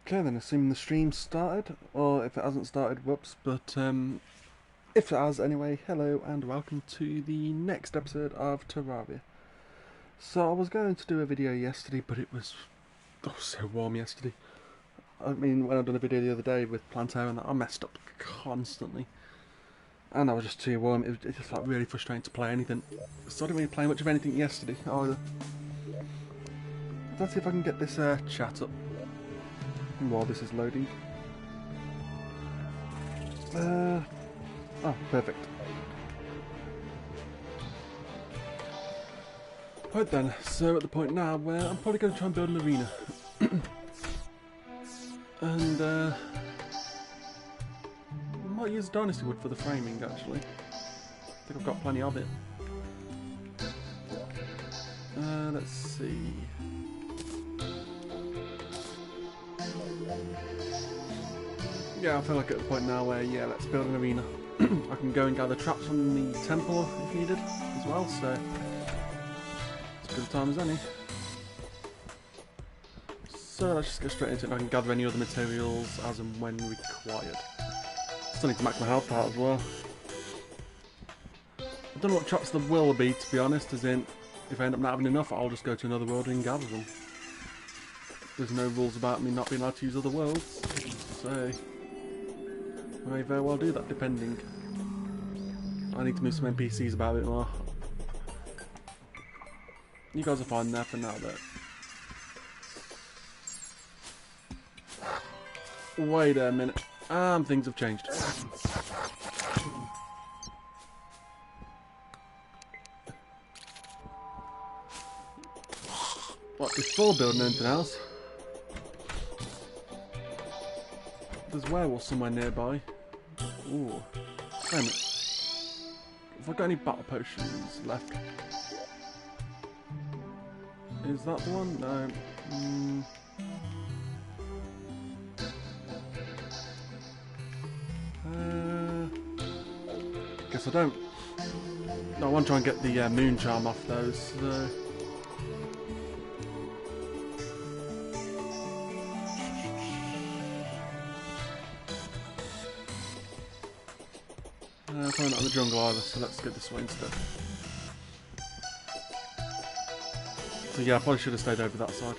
Okay then, assuming the stream started, or if it hasn't started, whoops, but if it has anyway, hello and welcome to the next episode of Terraria. So I was going to do a video yesterday, but it was so warm yesterday. I mean, when I done a video the other day with Plantair and that, I messed up constantly. And I was just too warm, it just felt really frustrating to play anything. So I didn't really play much of anything yesterday either. Let's see if I can get this chat up while this is loading. Oh, perfect. Right then, so at the point now where I'm probably going to try and build an arena. And I might use dynasty wood for the framing actually. I think I've got plenty of it. Let's see. Yeah, I feel like at the point now where, yeah, let's build an arena. I can go and gather traps from the temple if needed as well, so it's as good a time as any. So let's just get straight into it and I can gather any other materials as and when required. Still need to max my health out as well. I don't know what traps there will be, to be honest, as in, if I end up not having enough, I'll just go to another world and gather them. There's no rules about me not being allowed to use other worlds, so I may very well do that, depending. I need to move some NPCs about a bit more. You guys are fine there for now, though. Wait a minute. Things have changed. What, before building anything else? There's werewolves somewhere nearby. Ooh. Wait a minute. Have I got any battle potions left? Is that the one? No. Guess I don't. No, I want to try and get the moon charm off those. So. Probably not in the jungle either, so let's get this way instead. So yeah, I probably should have stayed over that side.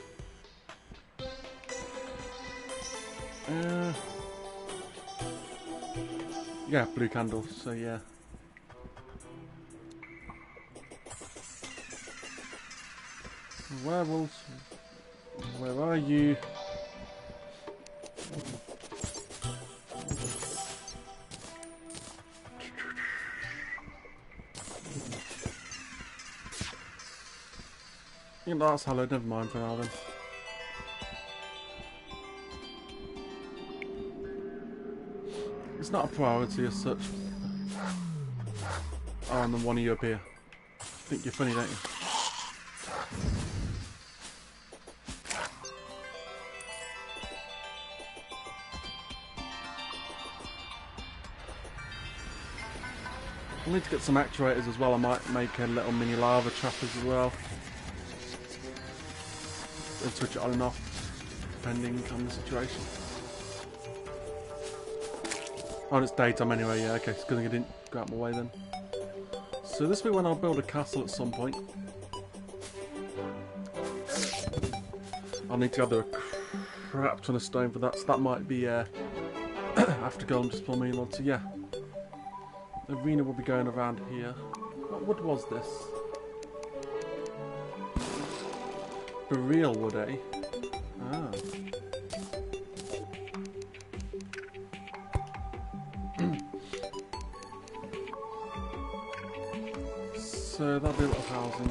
Yeah, blue candle, so yeah. Werewolves, where are you? Yeah, that's hallowed, never mind for now then. It's not a priority as such. Oh, and then one of you appear. Think you're funny, don't you? I need to get some actuators as well. I might make a little mini lava trap as well. And switch it on and off, depending on the situation. Oh, it's daytime anyway, yeah, okay, it's good thing I didn't go out my way then. So this will be when I'll build a castle at some point. I'll need to gather a crap ton of stone for that, so that might be after golden just for me. So yeah, the arena will be going around here. What wood was this? Real wood, eh? Ah. So that'll be a little housing.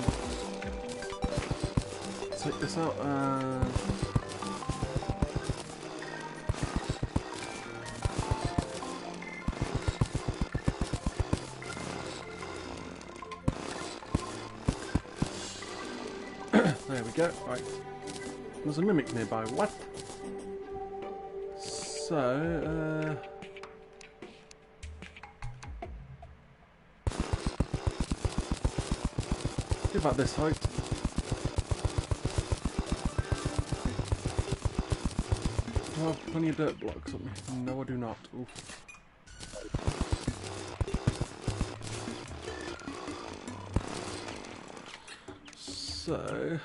Take this out and... There we go, right. There's a mimic nearby, what? So, give about this height. Do I have plenty of dirt blocks on me? No, I do not. Oof. So...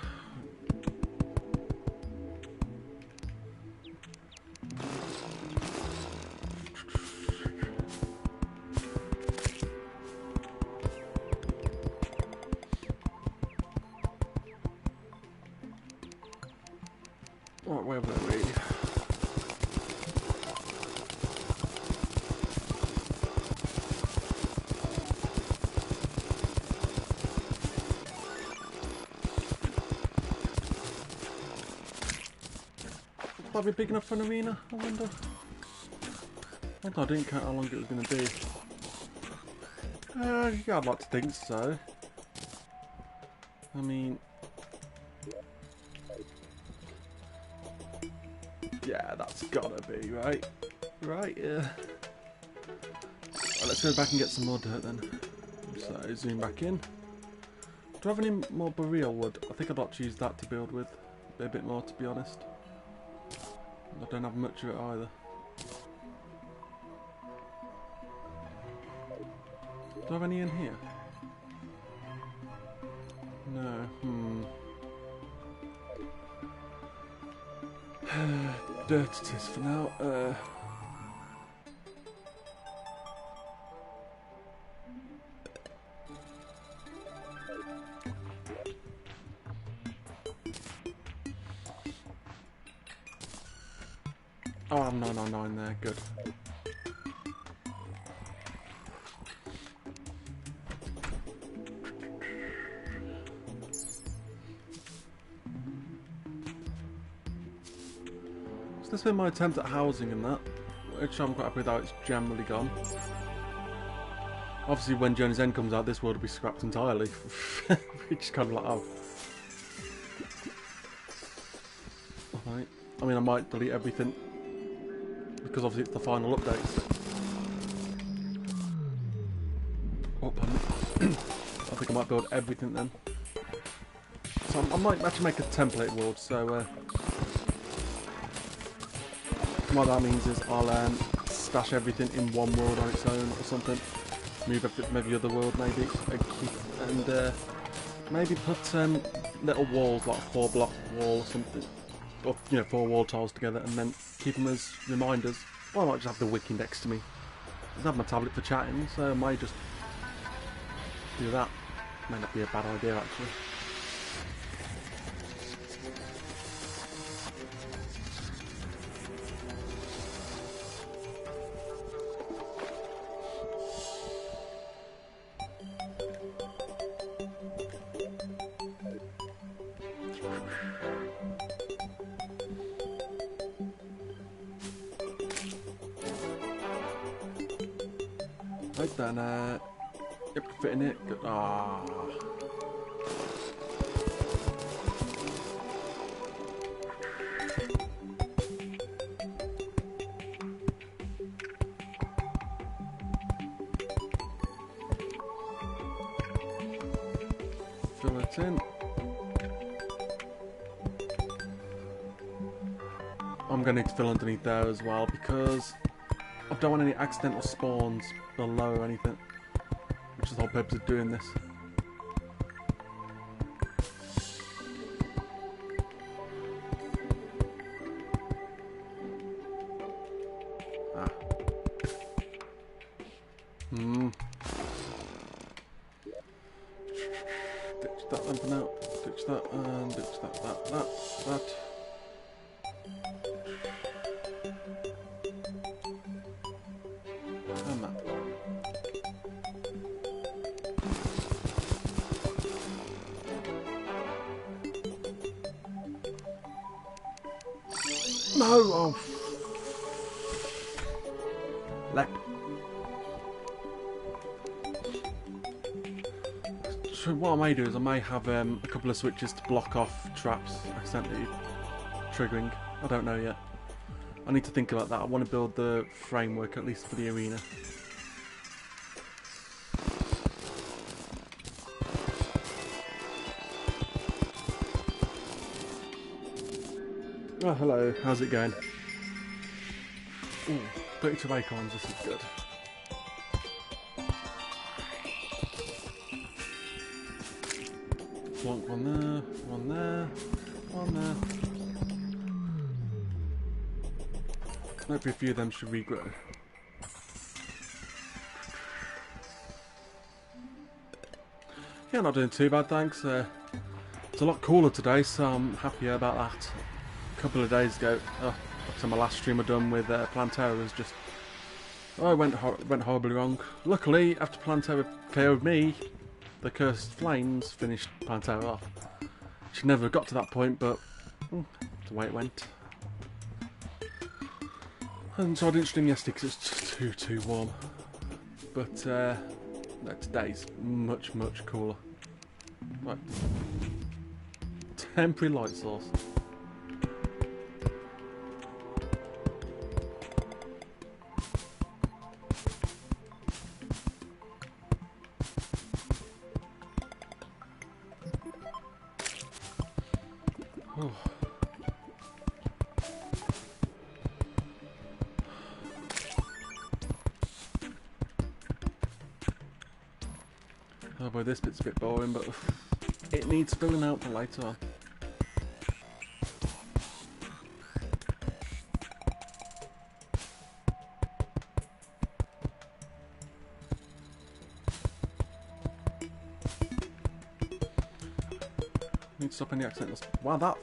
Right, where were we? Will that be big enough for an arena, I wonder? I didn't count how long it was going to be. Yeah, I'd like to think so. I mean... Yeah, that's gotta be, right? Right, yeah. Right, let's go back and get some more dirt then. So, zoom back in. Do I have any more burrito wood? I think I'd like to use that to build with. A bit more, to be honest. I don't have much of it either. Do I have any in here? No, dirt it is for now. Oh, I'm 999 there, good. So this has been my attempt at housing and that, which I'm quite happy with how it's generally gone. Obviously when Journey's End comes out, this world will be scrapped entirely. Which is kind of like, oh. Alright. I mean, I might delete everything. Because obviously it's the final update. So. Oh, pardon me. I think I might build everything then. So I might actually make a template world, so what that means is I'll stash everything in one world on its own or something. Move everything, maybe other world maybe, and maybe put little walls, like a 4-block wall or something, or 4 wall tiles together, and then keep them as reminders. Or I might just have the wiki next to me. I have my tablet for chatting, so I might just do that. May not be a bad idea actually. Right then, yep, fit in it. Good. Ah. Fill it in. I'm going to need to fill underneath there as well because I don't want any accidental spawns below or anything, which is the whole purpose of doing this. Ah. Ditch that then for now. Ditch that and ditch that. And that. No! Oh. Lep. So what I may do is I may have a couple of switches to block off traps accidentally triggering. I don't know yet. I need to think about that. I want to build the framework at least for the arena. Oh, hello. How's it going? Ooh, 32 acorns, this is good. Plonk one there, one there, one there. Maybe a few of them should regrow. Yeah, not doing too bad, thanks. It's a lot cooler today, so I'm happier about that. A couple of days ago, after my last stream I done with Plantera was just... Oh, it went horribly wrong. Luckily, after Plantera KO'd me, the Cursed Flames finished Plantera off. She never got to that point, but that's the way it went. And so I didn't stream yesterday because it's just too warm. But no, today's much cooler. Right. Temporary light source. Oh boy, this bit's a bit boring, but it needs filling out for later on. Need to stop any accidents. Wow, that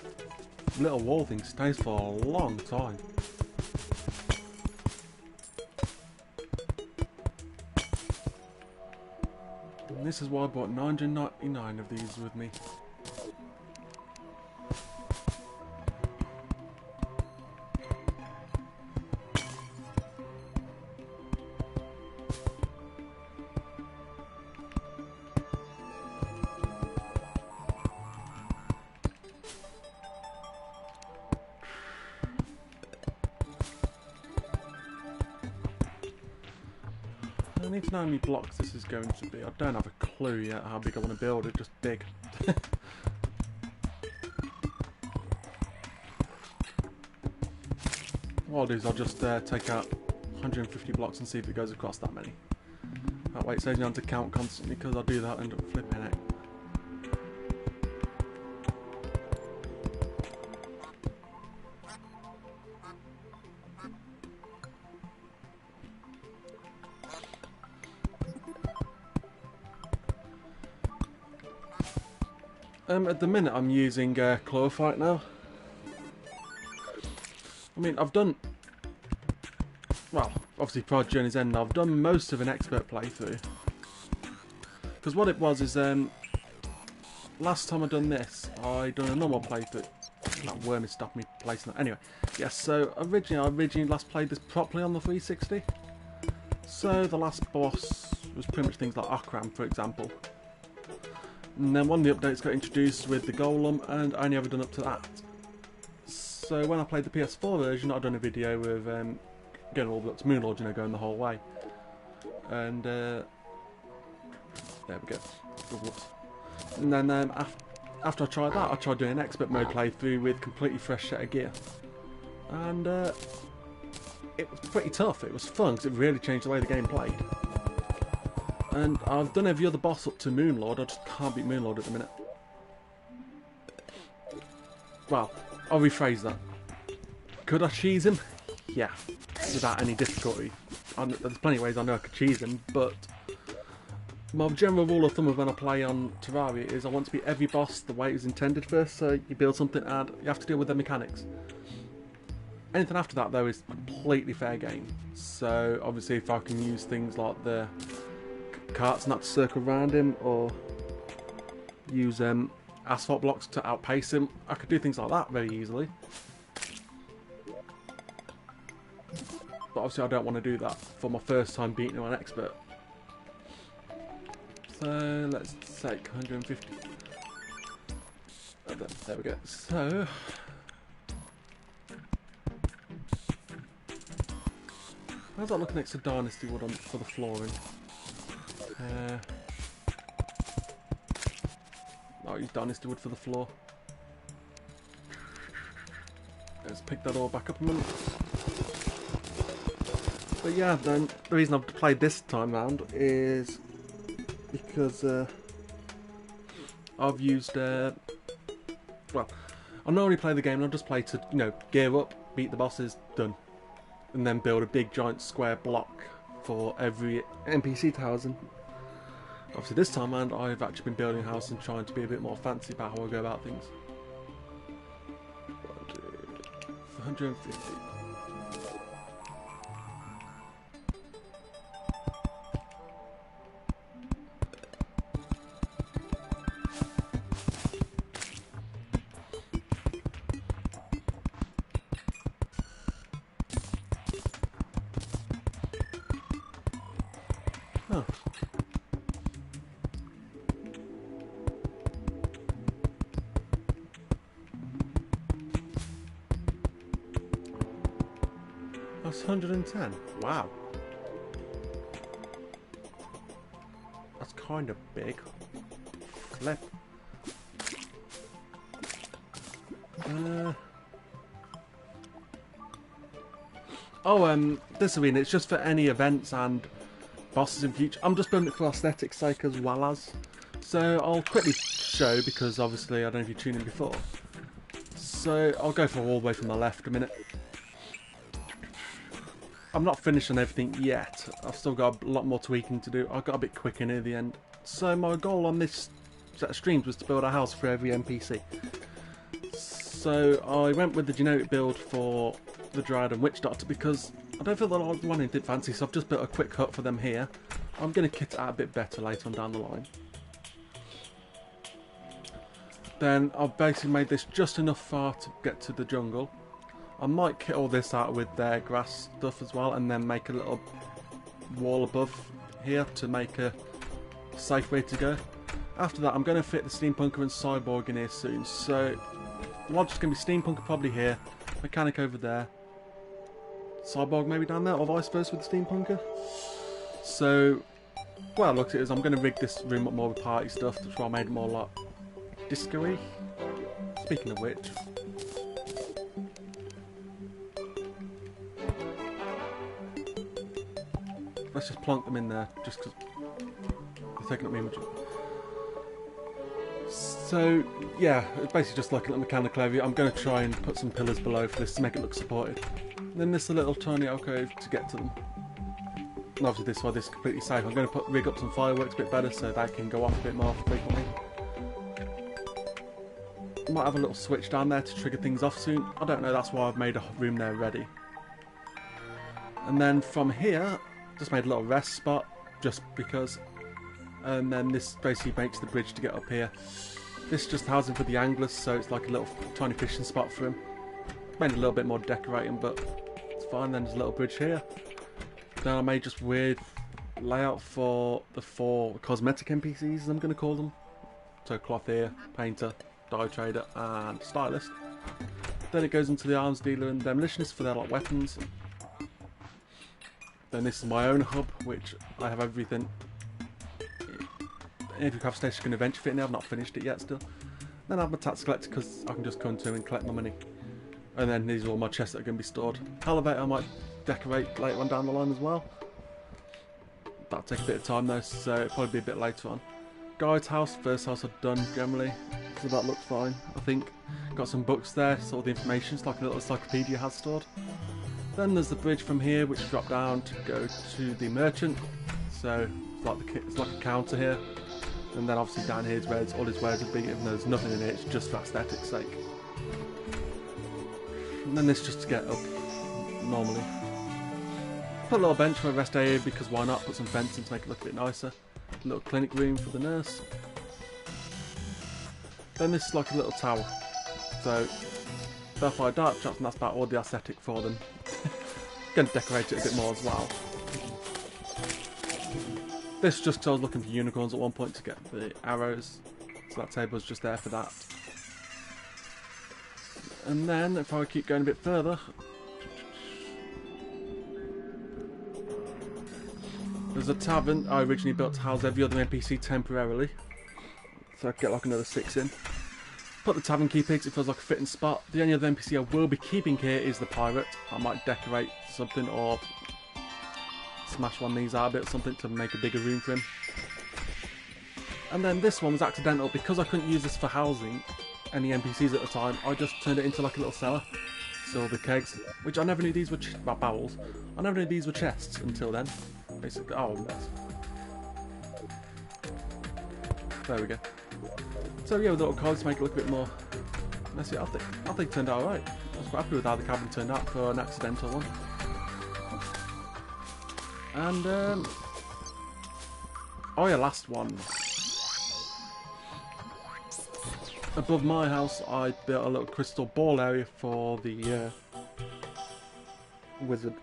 little wall thing stays for a long time. And this is why I bought 999 of these with me. I need to know how many blocks this is going to be. I don't have a clue yet how big I want to build it, just big. What I'll do is I'll just take out 150 blocks and see if it goes across that many. That way it saves me on to count constantly, because I'll do that and end up flipping it. At the minute I'm using Chlorophyte now. I mean, I've done... Well, obviously prior to Journey's End, I've done most of an expert playthrough. Because what it was is, last time I done this, I done a normal playthrough. That worm is stopping me placing that. Anyway, yes, so I originally last played this properly on the 360. So the last boss was pretty much things like Akram, for example. And then one of the updates got introduced with the Golem, and I only ever done up to that. So when I played the PS4 version, I done a video with going all the way up to Moonlord, you know, going the whole way. And there we go. Whoops. And then after I tried that, I tried doing an expert mode playthrough with completely fresh set of gear. And it was pretty tough. It was fun because it really changed the way the game played. And I've done every other boss up to Moonlord, I just can't beat Moonlord at the minute. Well, I'll rephrase that. Could I cheese him? Yeah, without any difficulty. There's plenty of ways I know I could cheese him, but my general rule of thumb of when I play on Terraria is I want to beat every boss the way it was intended first, so you build something and you have to deal with the mechanics. Anything after that though is completely fair game. So obviously if I can use things like the carts not to circle around him, or use asphalt blocks to outpace him, I could do things like that very easily. But obviously I don't want to do that for my first time beating him on expert. So let's take 150. Oh, there we go. So how's that look next to Dynasty Wood on for the flooring? I'll use Dynasty Wood for the floor. Let's pick that all back up a minute. But yeah, then the reason I've played this time round is because I've used well, I normally play the game and I'll just play to, you know, gear up, beat the bosses, done, and then build a big giant square block for every NPC to house in. Obviously this time around I've actually been building a house and trying to be a bit more fancy about how I go about things. 150. Oh. That's 110. Wow. That's kind of big. Flip. This arena, it's just for any events and bosses in future. I'm just building it for aesthetic's sake as well as. So I'll quickly show, because obviously I don't know if you've tuned in before. So I'll go for all the way from the left a minute. I'm not finished on everything yet. I've still got a lot more tweaking to do. I got a bit quicker near the end. So my goal on this set of streams was to build a house for every NPC. So I went with the generic build for the Dryad and Witch Doctor because I don't feel that I one did fancy, so I've just built a quick hut for them here. I'm going to kit it out a bit better later on down the line. Then I've basically made this just enough far to get to the jungle. I might kit all this out with their grass stuff as well, and then make a little wall above here to make a safe way to go. After that I'm going to fit the Steampunker and Cyborg in here soon, so logic's going to be Steampunker probably here, Mechanic over there, Cyborg maybe down there, or vice versa with the Steampunker. So, well, look, it is. I'm going to rig this room up more with party stuff. That's why I made it more like disco-y. Speaking of which, let's just plonk them in there, just because they're taking up my image. So, yeah, it's basically just like a little mechanical area. I'm going to try and put some pillars below for this to make it look supported. And then there's a little tiny alcove to get to them. And obviously this way, this is completely safe. I'm going to rig up some fireworks a bit better so they can go off a bit more frequently. Might have a little switch down there to trigger things off soon. I don't know, that's why I've made a room there ready. And then from here, just made a little rest spot, just because. And then this basically makes the bridge to get up here. This is just housing for the anglers, so it's like a little tiny fishing spot for him. Made a little bit more decorating, but it's fine. Then there's a little bridge here. Then I made just weird layout for the 4 cosmetic NPCs, I'm going to call them. So clothier, painter, dye trader, and stylist. Then it goes into the arms dealer and demolitionist for their like weapons. Then this is my own hub, which I have everything. Every craft station can eventually fit in there. I've not finished it yet still. Then I have my tax collector because I can just come to him and collect my money. And then these are all my chests that are going to be stored. Elevator I might decorate later on down the line as well. That'll take a bit of time though, so it'll probably be a bit later on. Guide's house, first house I've done generally, so that looks fine, I think. Got some books there, so all the information, it's like a little encyclopedia has stored. Then there's the bridge from here, which drop down to go to the merchant. So it's like a counter here. And then obviously down here is where all his wares would be, even though there's nothing in it, it's just for aesthetic's sake. And then this just to get up normally. Put a little bench for a rest area because why not? Put some fencing to make it look a bit nicer. A little clinic room for the nurse. Then this is like a little tower. So Bellfire Dark Shops, and that's about all the aesthetic for them. Going to decorate it a bit more as well. This is just because I was looking for unicorns at one point to get the arrows, so that table is just there for that. And then, if I keep going a bit further, there's a tavern I originally built to house every other NPC temporarily, so I could get like another 6 in. Put the tavern key pigs, it feels like a fitting spot. The only other NPC I will be keeping here is the pirate. I might decorate something or smash one of these out a bit or something to make a bigger room for him. And then this one was accidental because I couldn't use this for housing any NPCs at the time. I just turned it into like a little cellar. So the kegs, which I never knew these were barrels. I never knew these were chests until then. Basically, oh, mess. There we go. So yeah, with the little cogs to make it look a bit more messy. I think it turned out alright. I was quite happy with how the cabin turned out for an accidental one. And oh yeah, last one. Above my house, I built a little crystal ball area for the wizard.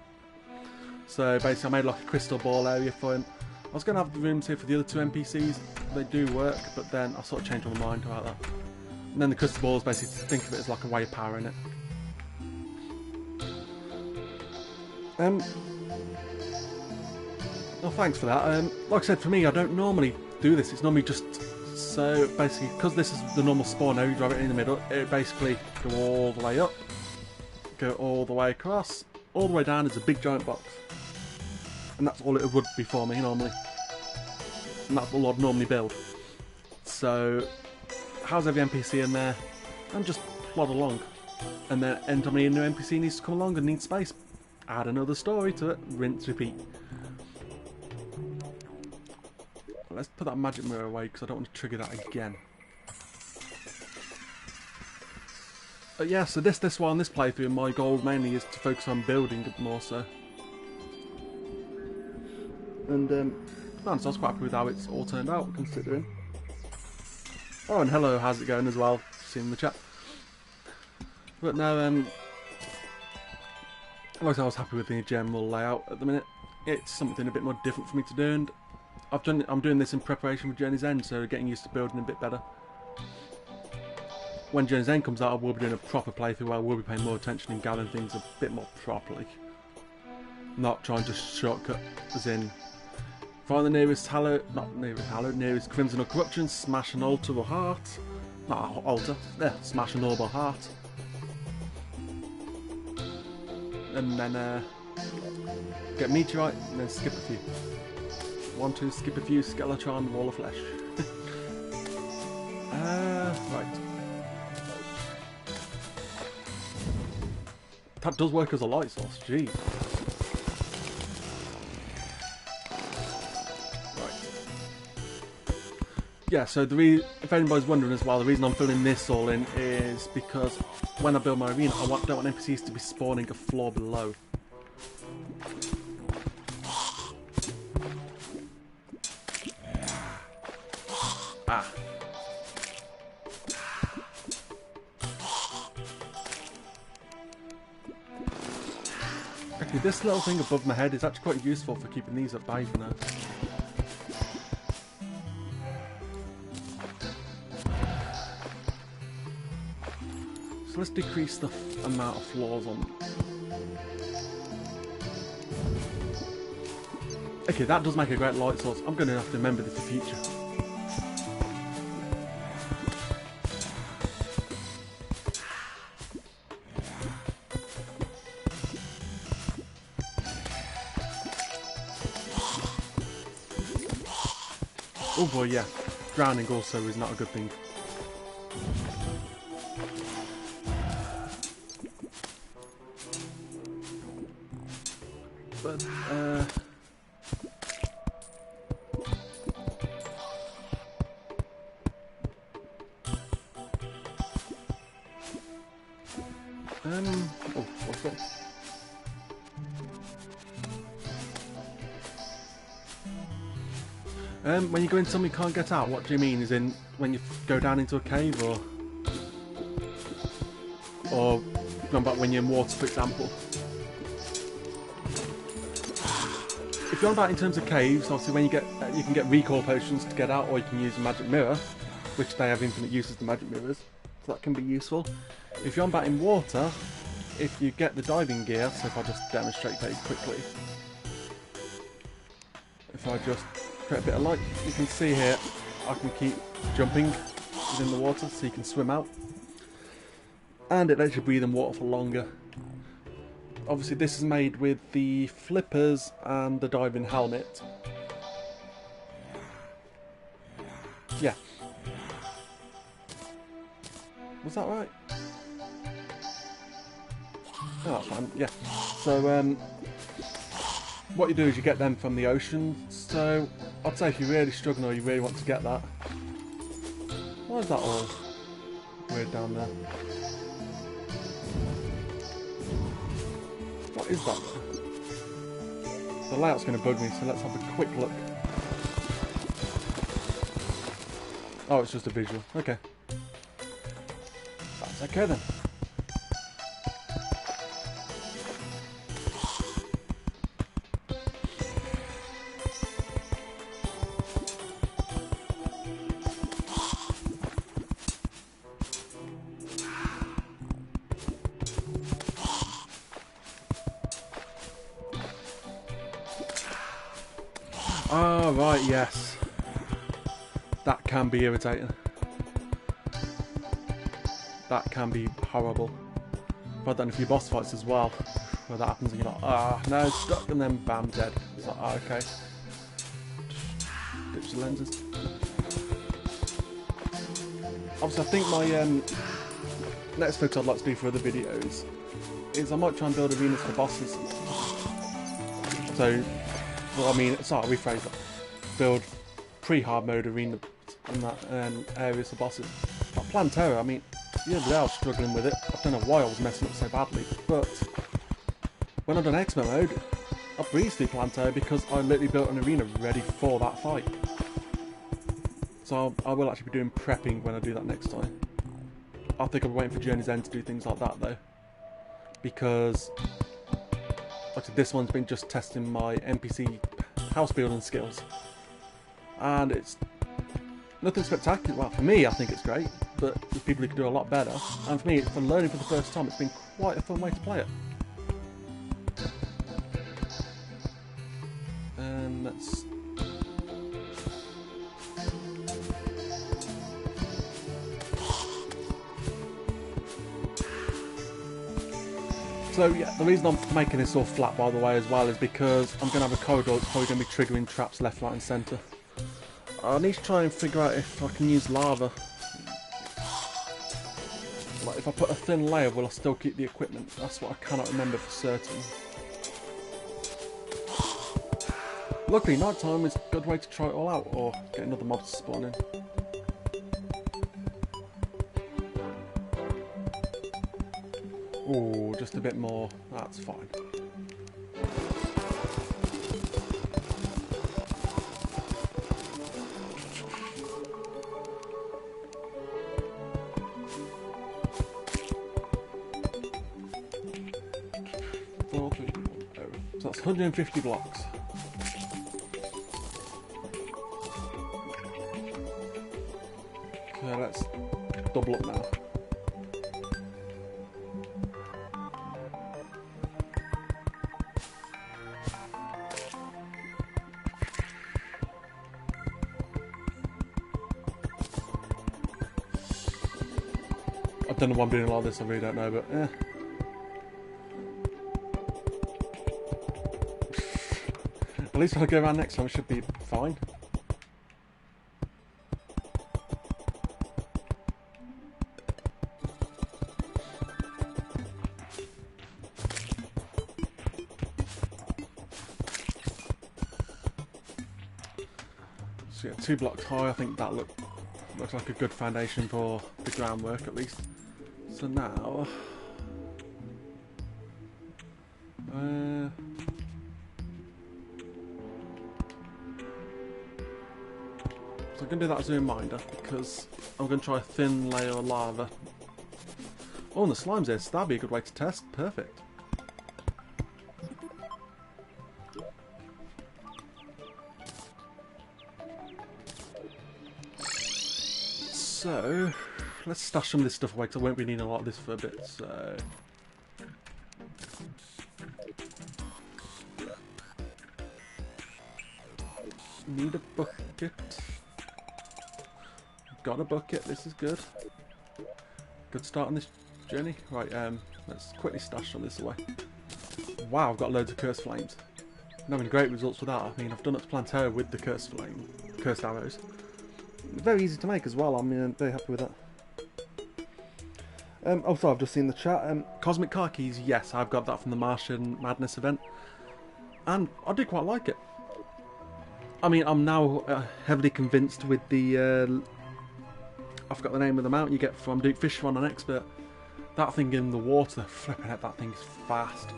So basically, I made like a crystal ball area for him. I was going to have the rooms here for the other two NPCs. They do work, but then I sort of changed my mind about that. And then the crystal balls, basically, think of it as like a way of power in it. Well, thanks for that. Like I said, for me, I don't normally do this. It's normally just... So basically, because this is the normal spawn area, you drive it in the middle, it basically go all the way up, go all the way across, all the way down is a big giant box. And that's all it would be for me normally. And that's all I'd normally build. So, house every NPC in there, and just plod along. And then anytime a new NPC needs to come along and needs space, add another story to it, rinse, repeat. Let's put that magic mirror away because I don't want to trigger that again. But yeah, so this playthrough, my goal mainly is to focus on building it more so. And so I was quite happy with how it's all turned out, considering. Oh, and hello, how's it going as well? Seen in the chat. But no, like I said, I was happy with the general layout at the minute. It's something a bit more different for me to do, and I'm doing this in preparation for Journey's End, so getting used to building a bit better. When Journey's End comes out, I will be doing a proper playthrough where I will be paying more attention and gathering things a bit more properly. Not trying to shortcut, as in, find the nearest nearest Crimson or Corruption, smash an altar or heart. Not altar, smash an orb or heart. And then get Meteorite, and then skip a few. 1, 2, skip a few, Skeletron, Wall of Flesh. Right. That does work as a light source, gee. Right. Yeah, so if anybody's wondering as well, the reason I'm filling this all in is because when I build my arena, I don't want NPCs to be spawning a floor below. Ah. Okay, this little thing above my head is actually quite useful for keeping these at bay for now. So let's decrease the amount of floors on. Okay, that does make a great light source. I'm going to have to remember this for the future. Oh boy, yeah. Drowning also is not a good thing. But, oh, what's that? When you go into something you can't get out, what do you mean? Is in when you go down into a cave, or when you're in water, for example? If you're on about in terms of caves, obviously when you can get recall potions to get out, or you can use a magic mirror, which they have infinite uses, the magic mirrors, so that can be useful. If you're on about in water, if you get the diving gear, so if I just demonstrate very quickly, if I just create a bit of light, you can see here I can keep jumping within the water so you can swim out, and it lets you breathe in water for longer. obviously this is made with the flippers and the diving helmet. Yeah. Was that right? Oh, that's fine. Yeah. So, what you do is you get them from the ocean. So, I'd say if you're really struggling or you really want to get that. Why is that all weird down there? What is that? The layout's going to bug me, so let's have a quick look. Oh, it's just a visual. Okay. That's okay then. Oh, right, yes. That can be irritating. That can be horrible. I've had that in a few boss fights as well, where that happens and you're like, ah, no, stuck, and then bam, dead. It's like, ah, okay. Ditch the lenses. Obviously, I think my next focus I'd like to do for other videos is I might try and build arenas for bosses. So, well, I mean, sorry, I'll rephrase that. Build pre-hard mode arena in that areas for bosses. Like Terraria, I mean, the other day I was struggling with it. I don't know why I was messing up so badly, but when I've done expert mode, I breezed through Terraria because I literally built an arena ready for that fight. So I will actually be doing prepping when I do that next time. I think I'm waiting for Journey's End to do things like that though, because actually this one's been just testing my NPC house building skills, and it's nothing spectacular. Well, for me, I think it's great, but there's people who can do a lot better. And for me, for learning for the first time, it's been quite a fun way to play it. And let's. So yeah, the reason I'm making this all flat, by the way, as well, is because I'm going to have a corridor that's probably going to be triggering traps left, right and centre. I need to try and figure out if I can use lava. Like, if I put a thin layer, will I still keep the equipment? That's what I cannot remember for certain. Luckily, night time is a good way to try it all out, or get another mob to spawn in. Oh, just a bit more. That's fine. So that's 150 blocks. Okay, let's double up now. I don't know why I'm doing a lot of this, I really don't know, but eh. At least when I go around next time, it should be fine. So yeah, 2 blocks high, I think that looks like a good foundation for the groundwork at least. So now... so I'm going to do that as a reminder, because I'm going to try a thin layer of lava. Oh, and the slime's here, so that'd be a good way to test. Perfect. So, let's stash some of this stuff away, because I won't be needing a lot of this for a bit, so... Need a bucket. Got a bucket, this is good. Good start on this journey. Right, let's quickly stash some of this away. Wow, I've got loads of cursed flames. I'm having great results with that. I mean, I've done up to Plantera with the cursed arrows. Very easy to make as well. I'm very happy with that. Also, I've just seen the chat. Cosmic car keys, yes, I've got that from the Martian Madness event. And I do quite like it. I mean, I'm now heavily convinced with the... I forgot the name of the mount you get from Duke Fisher on an expert. That thing in the water, flipping out, that thing is fast.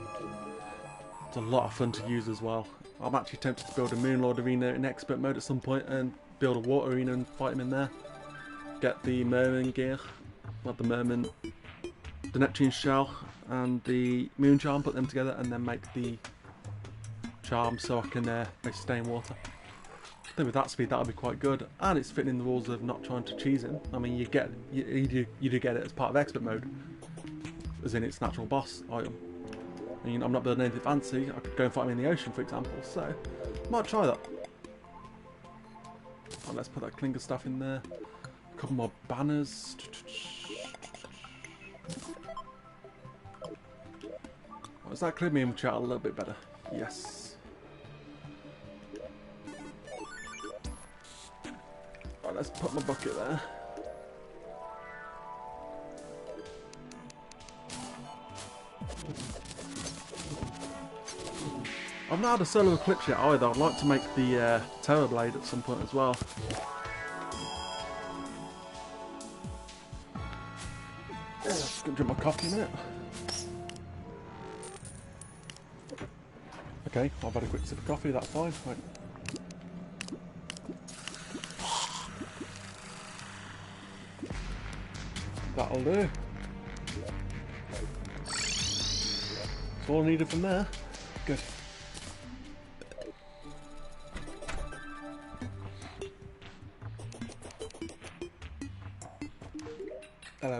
It's a lot of fun to use as well. I'm actually tempted to build a Moonlord arena in expert mode at some point and build a water arena and fight him in there. Get the Merman gear, not the Merman, the Neptune shell and the Moon charm, put them together and then make the charm so I can basically stay in water. I think with that speed that'll be quite good, and it's fitting in the rules of not trying to cheese him. I mean, you do get it as part of expert mode, as in its natural boss item. I mean, I'm not building anything fancy. I could go and fight him in the ocean, for example. So, might try that. Oh, let's put that Klinger stuff in there. A couple more banners. Oh, does that clear me in chat a little bit better? Yes. Right, let's put my bucket there. I've not had a solo eclipse yet either. I'd like to make the Terror Blade at some point as well. Just gonna drink my coffee in a minute. Okay, I've had a quick sip of coffee, that's fine. Right. That'll do. That's all I needed from there. Good.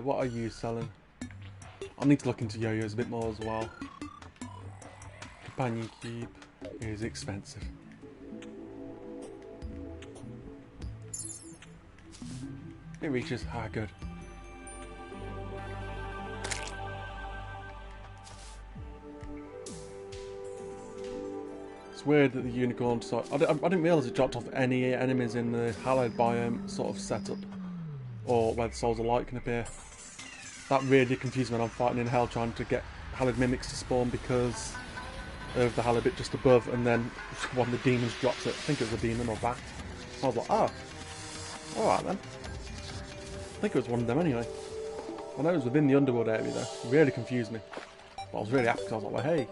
What are you selling? I need to look into yo-yos a bit more as well. Companion cube is expensive. It reaches. Ah, good. It's weird that the unicorn sort. I didn't realise it dropped off any enemies in the hallowed biome sort of setup, or where the souls alike can appear. That really confused me when I'm fighting in hell trying to get hallowed mimics to spawn because of the hallowed bit just above, and then one of the demons drops it. I think it was a demon or bat. I was like, oh, alright then. I think it was one of them anyway. I know it was within the underworld area though. It really confused me. But I was really happy because I was like, well, hey.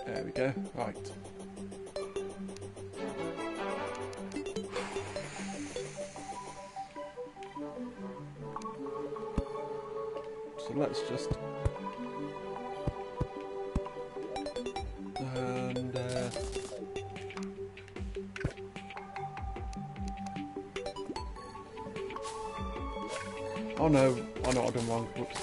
There we go. Right. So let's just... And... Oh no, I know what I've done wrong. Whoops.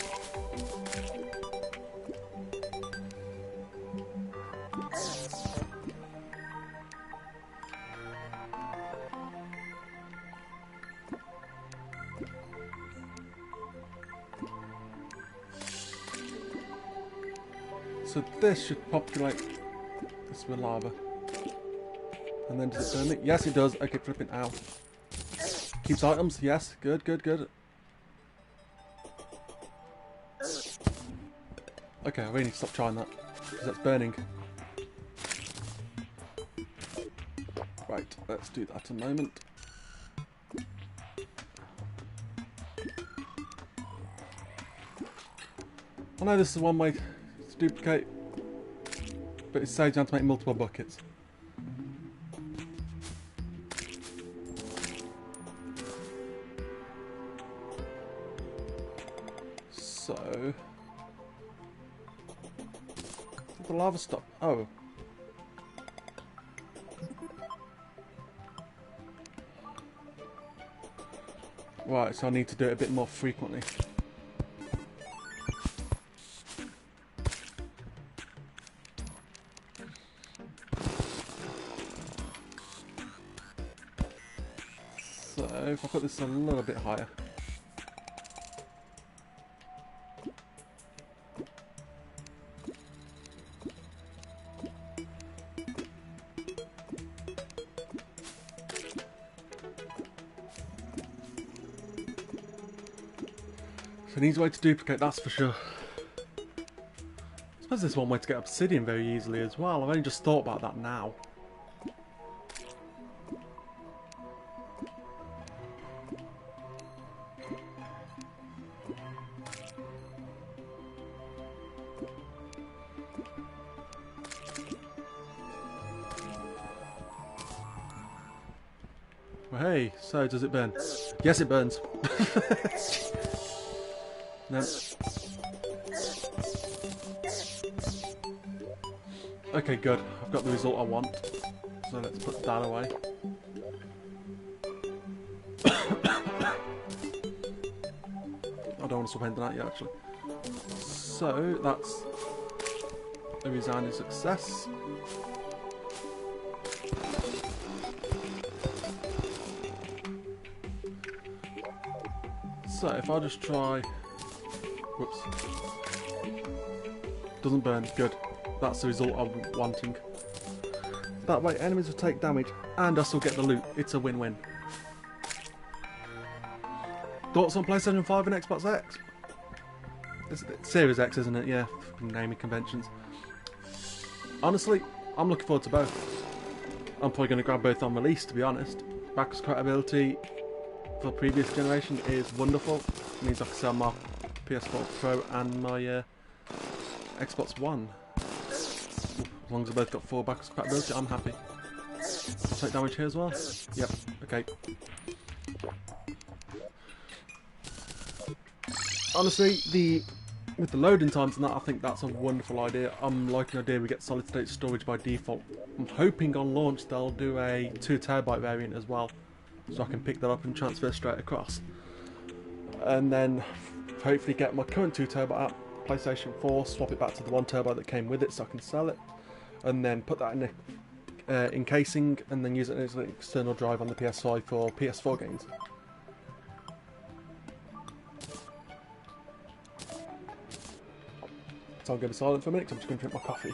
So this should populate this with lava. And then does it burn me? Yes it does. Okay, flipping ow. Keeps items, yes. Good, good, good. Okay, I really need to stop trying that. Because that's burning. Right, let's do that a moment. I know this is one way to duplicate, but it saves you have to make multiple buckets. So... did the lava stop? Oh. Right, so I need to do it a bit more frequently. So, if I put this a little bit higher. So an easy way to duplicate, that's for sure. I suppose there's one way to get obsidian very easily as well. I've only just thought about that now. Well, hey, so does it burn? Yes, it burns. No. Okay, good. I've got the result I want. So let's put that away. I don't want to swap into that yet, actually. So that's a resounding success. So if I just try, whoops, doesn't burn, good. That's the result I'm wanting. That way enemies will take damage and I still get the loot. It's a win-win. Thoughts on PlayStation 5 and Xbox X? It's Series X, isn't it? Yeah, naming conventions. Honestly, I'm looking forward to both. I'm probably going to grab both on release, to be honest. Backwards compatibility for the previous generation is wonderful. It means I can sell my PS4 Pro and my Xbox One. As long as I both got full backwards compatibility, I'm happy. I'll take damage here as well. Yep, okay. Honestly, with the loading times and that, I think that's a wonderful idea. I'm liking the idea we get solid state storage by default. I'm hoping on launch they'll do a 2TB variant as well, so I can pick that up and transfer straight across. And then hopefully get my current 2TB out PlayStation 4, swap it back to the 1TB that came with it so I can sell it, and then put that in the encasing and then use it as an external drive on the PS5 for PS4 games. So I'm going to be silent for a minute because I'm just going to drink my coffee.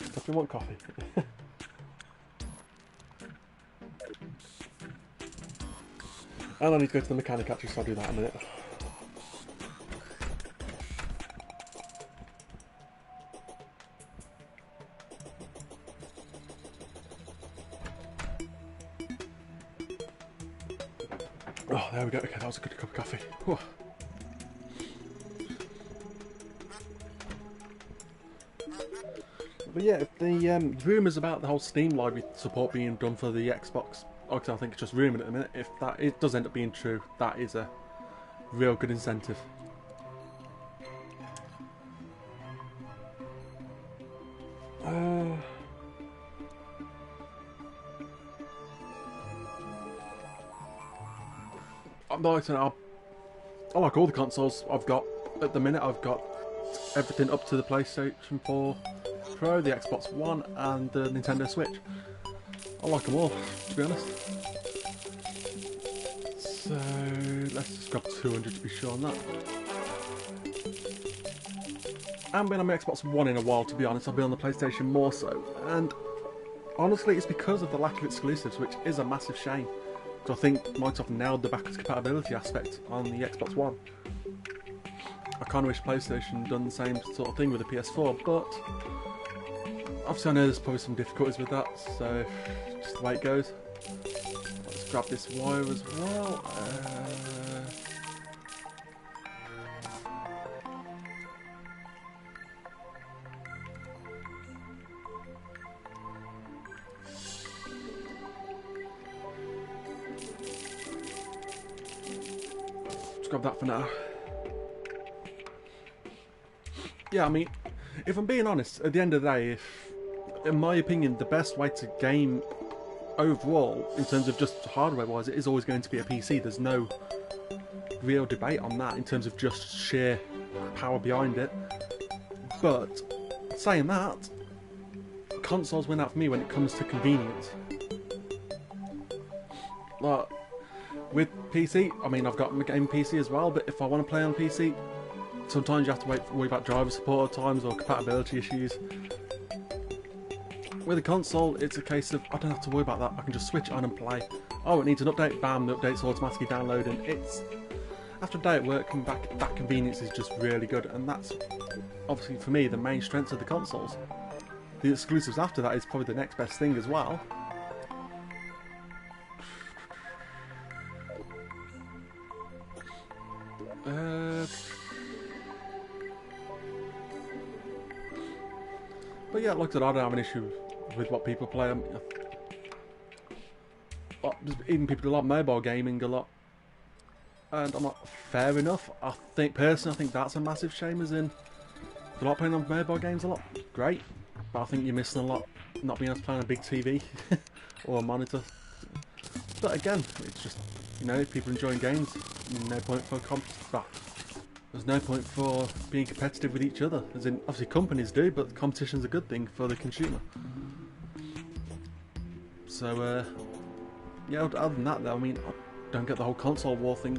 If you want coffee. And I need to go to the mechanic actually, so I'll do that in a minute. Oh, there we go. Okay, that was a good cup of coffee. Whew. But yeah, the rumours about the whole Steam library support being done for the Xbox, I think it's just rumour at the minute. If that it does end up being true, that is a real good incentive. I like all the consoles I've got. At the minute I've got everything up to the PlayStation 4 Pro, the Xbox One and the Nintendo Switch. I like them all, to be honest. So let's just grab 200 to be sure on that. I haven't been on my Xbox One in a while, to be honest. I've been on the PlayStation more so. And honestly, it's because of the lack of exclusives, which is a massive shame. Because I think Microsoft nailed the backwards compatibility aspect on the Xbox One. I kind of wish PlayStation had done the same sort of thing with the PS4, but obviously I know there's probably some difficulties with that, so just the way it goes. Let's grab this wire as well. Let's grab that for now. Yeah, I mean, if I'm being honest, at the end of the day, in my opinion, the best way to game overall, in terms of just hardware-wise, it is always going to be a PC. There's no real debate on that in terms of just sheer power behind it. But, saying that, consoles win out for me when it comes to convenience. Like, with PC, I mean, I've got my game PC as well, but if I want to play on PC, sometimes you have to worry about driver support at times or compatibility issues. With a console, it's a case of I don't have to worry about that. I can just switch it on and play. Oh, it needs an update, bam, the update's automatically downloading. after a day at work, coming back, that convenience is just really good, and that's obviously for me the main strength of the consoles. The exclusives after that is probably the next best thing as well. But yeah, like I said, I don't have an issue with what people play. Even people do a lot of mobile gaming a lot. And I'm like, fair enough. I think that's a massive shame, as in, if you're not playing on mobile games a lot, great. But I think you're missing a lot, not being able to play on a big TV or a monitor. But again, it's just, you know, people enjoying games. No point for there's no point for being competitive with each other. As in, obviously companies do, but competition's a good thing for the consumer. So, yeah, other than that though, I mean, I don't get the whole console war thing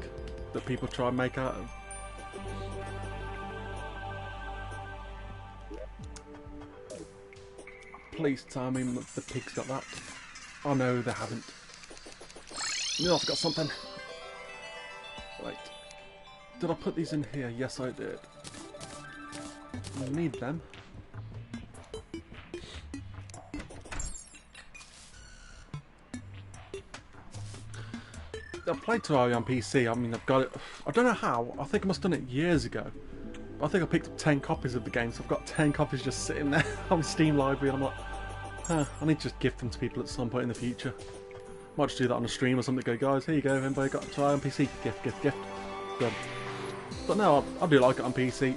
that people try and make out of. Please tell me the pigs got that. Oh no, they haven't. No, I've got something. Right. Did I put these in here? Yes, I did. I need them. I've played Terraria on PC. I mean, I've got it. I don't know how. I think I must have done it years ago. But I think I picked up 10 copies of the game, so I've got 10 copies just sitting there on Steam Library, and I'm like, huh, I need to just gift them to people at some point in the future. Might just do that on a stream or something. Go, guys, here you go. Everybody got Terraria on PC? Gift, gift, gift. Good. But no, I do like it on PC. I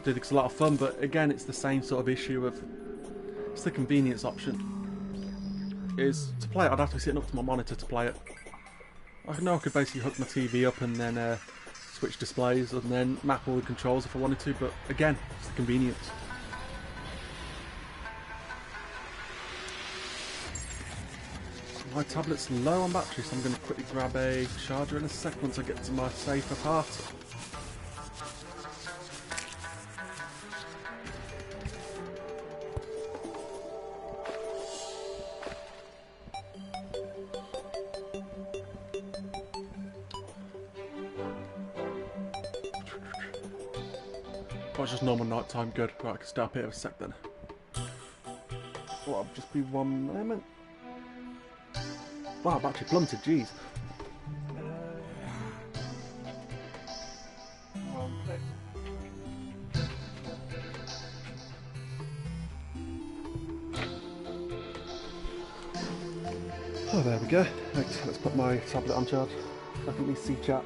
do think it's a lot of fun, but again, it's the same sort of issue of it's the convenience option. Is to play it, I'd have to be sitting up to my monitor to play it. I know I could basically hook my TV up and then switch displays and then map all the controls if I wanted to, but again, it's the convenience. My tablet's low on battery, so I'm going to quickly grab a charger in a sec once I get to my safer part. Oh, it's just normal night time, good. Right, I can stop here a sec then. Well, I'll just be one moment. Wow, battery plummeted, jeez. Oh, there we go. Right, let's put my tablet on charge. I can at least see chat.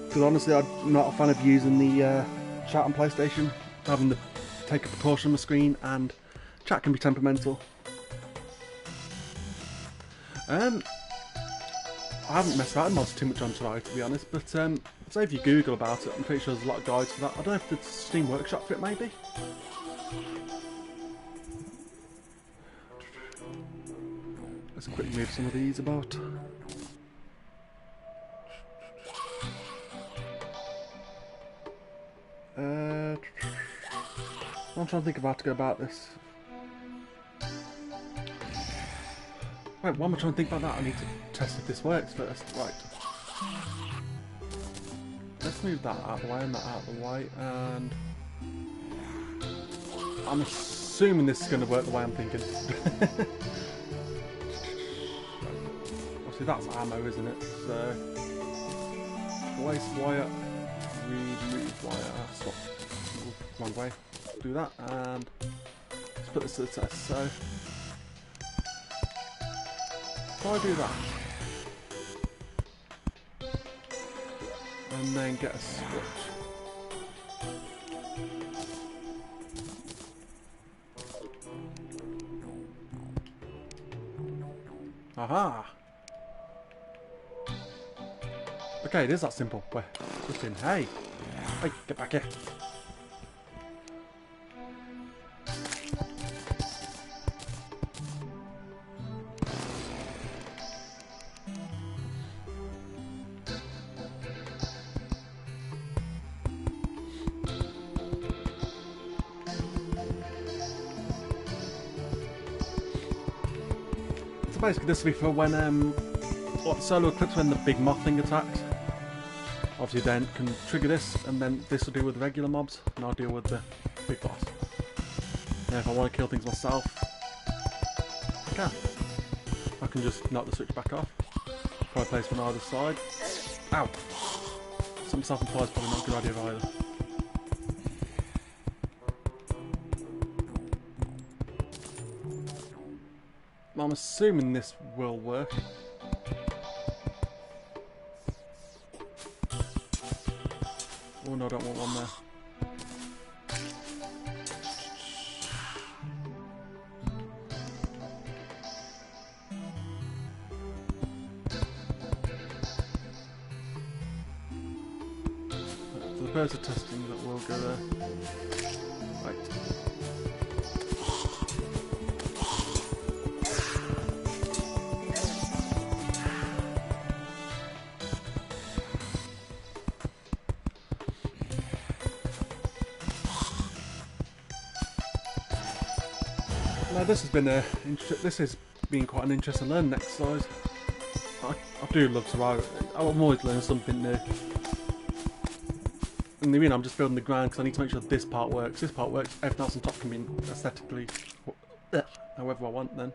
Because honestly, I'm not a fan of using the chat on PlayStation. Having to take a proportion of my screen, and chat can be temperamental. I haven't messed around with mods too much on Terraria, to be honest, but say if you Google about it, I'm pretty sure there's a lot of guides for that. I don't know if the Steam Workshop for it, maybe? Let's quickly move some of these about. I'm trying to think of how to go about this. Wait, why am I trying to think about that? I need to test if this works first. Right. Let's move that out of the way and that out of the way, and I'm assuming this is going to work the way I'm thinking. Obviously that's ammo, isn't it? So, waste wire, remove wire, swap, wrong way, do that, and let's put this to the test. So, if I do that, and then get a switch. Aha! Okay, it is that simple. Where? Just in. Hey! Hey, get back here! Basically this will be for when, solo eclipse when the big moth thing attacks. Obviously then can trigger this, and then this will deal with the regular mobs, and I'll deal with the big boss. Now if I want to kill things myself, I can. I can just knock the switch back off. Probably place one on either side. Ow! Something self-implied is probably not a good idea either. I'm assuming this will work. Oh no, I don't want one there. For the purpose of testing, that will go there. Right. Now this has been quite an interesting learning exercise. I do love to write. I'm always learning something new. And the reason I'm just building the ground because I need to make sure this part works. This part works. Everything else on top can be aesthetically however I want then.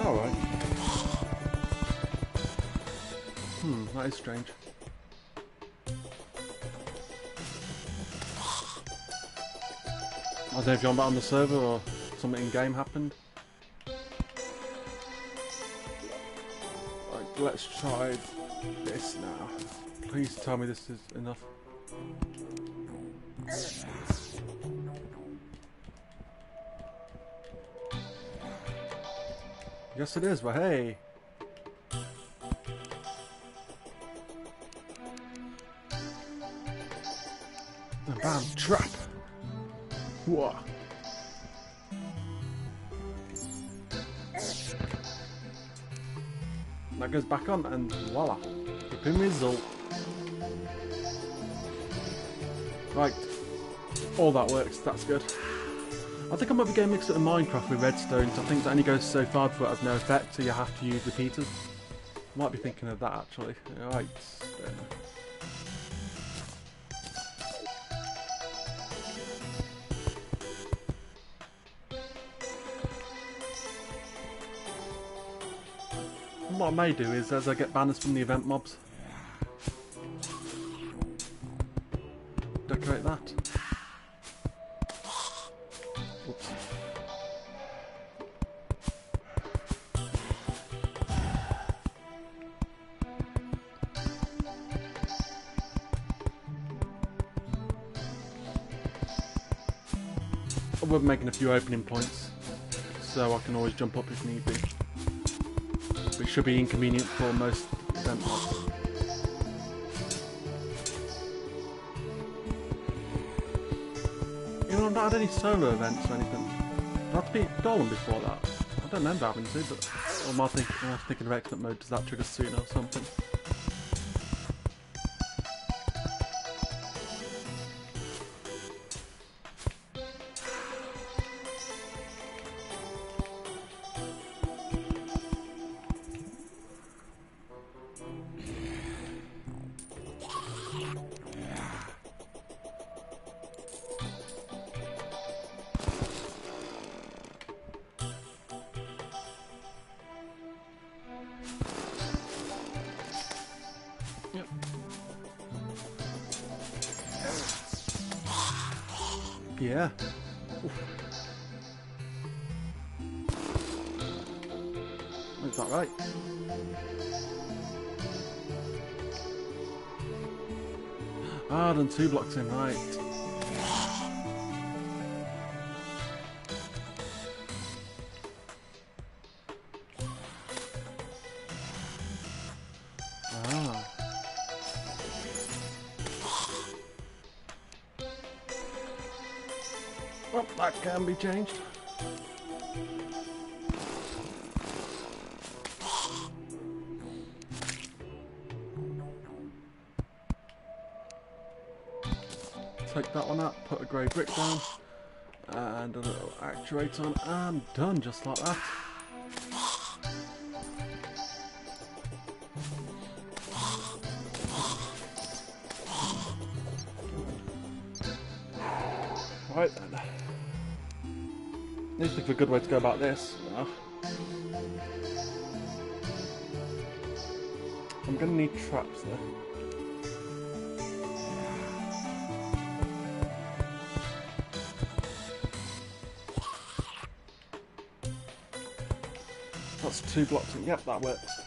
Alright. That is strange. I don't know if you're on the server or something in game happened. Right, let's try this now. Please tell me this is enough. Yes it is, but hey! And bam, trap! Whoa! That goes back on and voila! Flipping result! Right. All that works, that's good. I think I might be getting mixed up in Minecraft with redstone, so I think that only goes so far before it has no effect, so you have to use repeaters. I might be thinking of that actually. Right. And what I may do is, as I get banners from the event mobs, decorate that. Oops. We're making a few opening points, so I can always jump up if need be. Which should be inconvenient for most event mobs. You know, I've not had any solo events or anything. Did I have to beat Dolan before that? I don't remember having to, but or am I thinking of excellent mode? Does that trigger sooner or something? Yep. Yeah. Oof. Is that right? Ah, done 2 blocks in, right. Ah. Well, that can be changed. Take that one out, put a grey brick down, and a little actuator on, and done, just like that. Right then. Need to think of a good way to go about this. I'm going to need traps there. That's 2 blocks in. Yep, that works.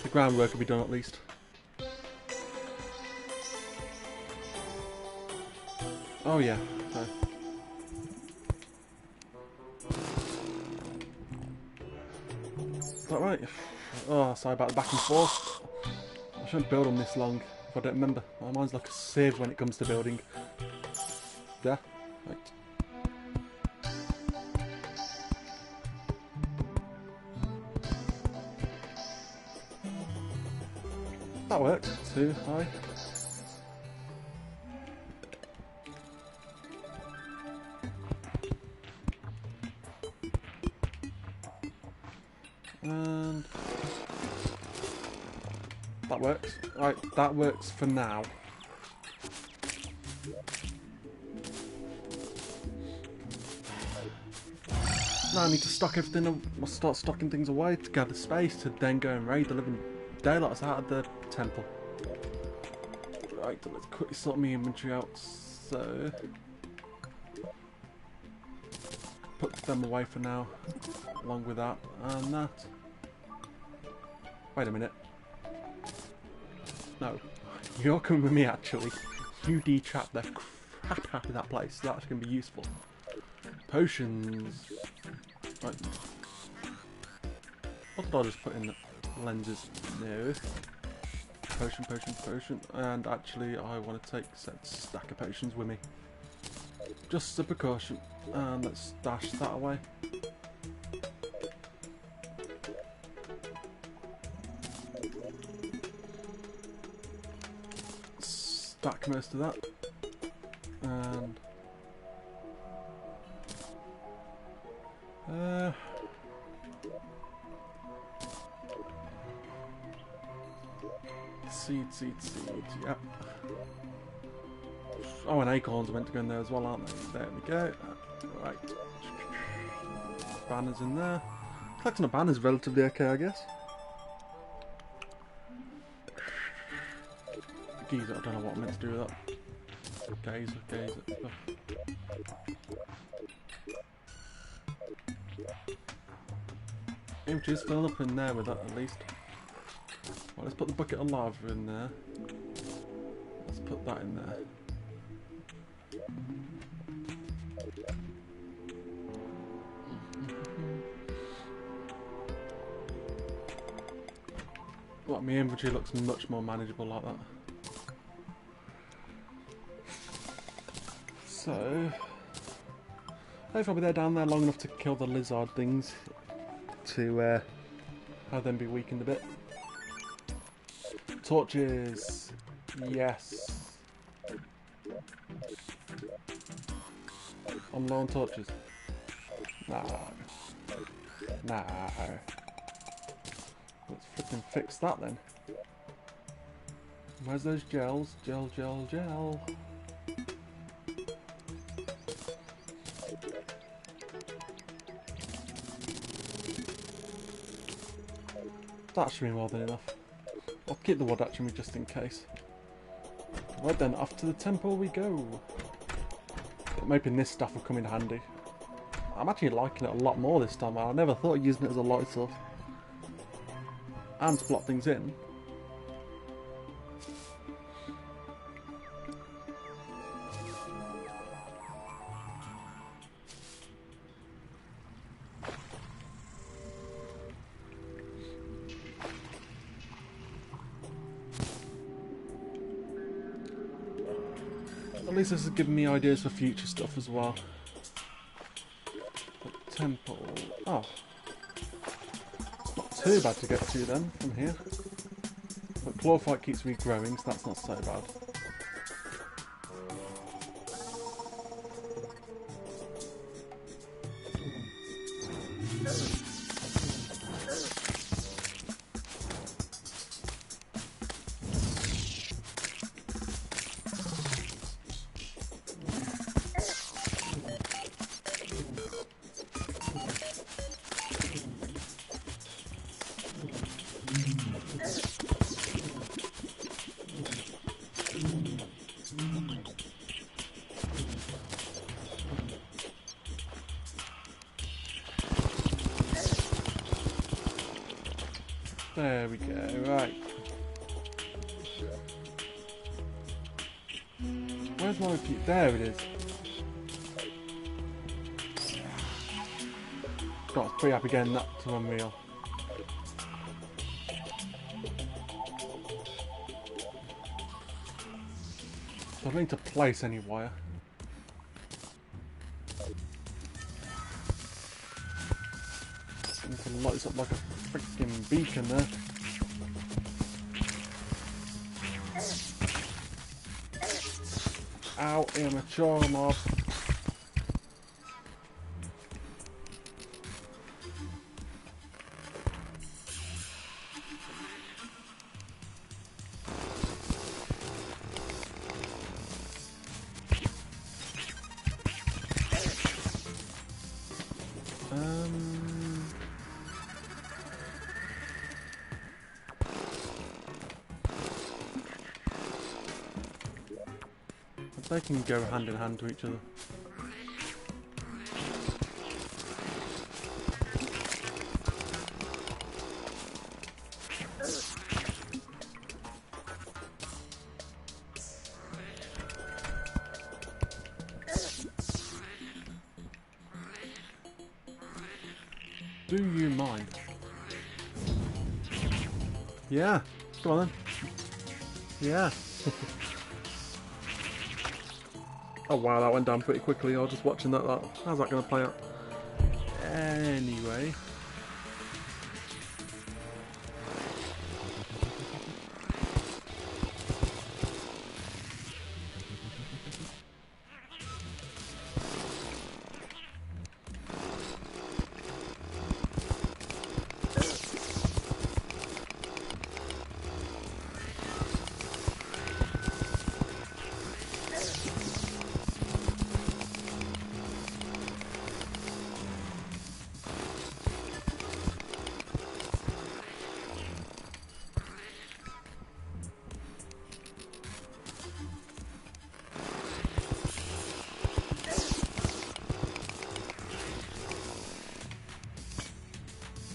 The groundwork will be done at least. Oh yeah. So. Is that right? Oh, sorry about the back and forth. I shouldn't build on this long if I don't remember. My mind's like a sieve when it comes to building. There. Right. That works. 2 high. And that works. Right, that works for now. Now I need to stock everything. I'll start stocking things away to gather space to then go and raid the living daylights out of the temple. Right, let's quickly sort my inventory out. So put them away for now, along with that and that. Wait a minute. No, you're coming with me actually. You de-trap the crap out of that place. That's going to be useful. Potions. Right. What did I just put in the lenses? No. Potion, potion, potion. And actually I want to take a stack of potions with me. Just a precaution. And let's stash that away. Stack most of that. And seed, yep. Oh, and acorns are meant to go in there as well, aren't they? There we go. Right. Banners in there. Collecting a banner is relatively okay, I guess. Geezer, I don't know what I'm meant to do with that. Gazer. Oh. Inventory's still up in there with that at least. Well, let's put the bucket of lava in there. Let's put that in there. Well, my inventory looks much more manageable like that. So, hopefully I'll be there down there long enough to kill the lizard things to have them be weakened a bit. Torches, yes. I'm low on torches. No. Let's flipping fix that then. Where's those gels? Gel. That should be more than enough. I'll keep the wood actually just in case. Right then, off to the temple we go. I'm hoping this stuff will come in handy. I'm actually liking it a lot more this time. I never thought of using it as a light source. And to block things in. at least this is giving me ideas for future stuff as well. But temple... Oh. It's not too bad to get to then, from here. But chlorophyte keeps regrowing, so that's not so bad. There we go, right. Where's my repeat? There it is. God, I was pretty happy getting that to unreal. So I need to place any wire. I need to light this up like a freaking beacon there. Ow, immature mob. They can go hand in hand to each other. Do you mind? Yeah, go on then. Yeah. Oh wow, that went down pretty quickly. I was just watching that. How's that going to play out? Anyway.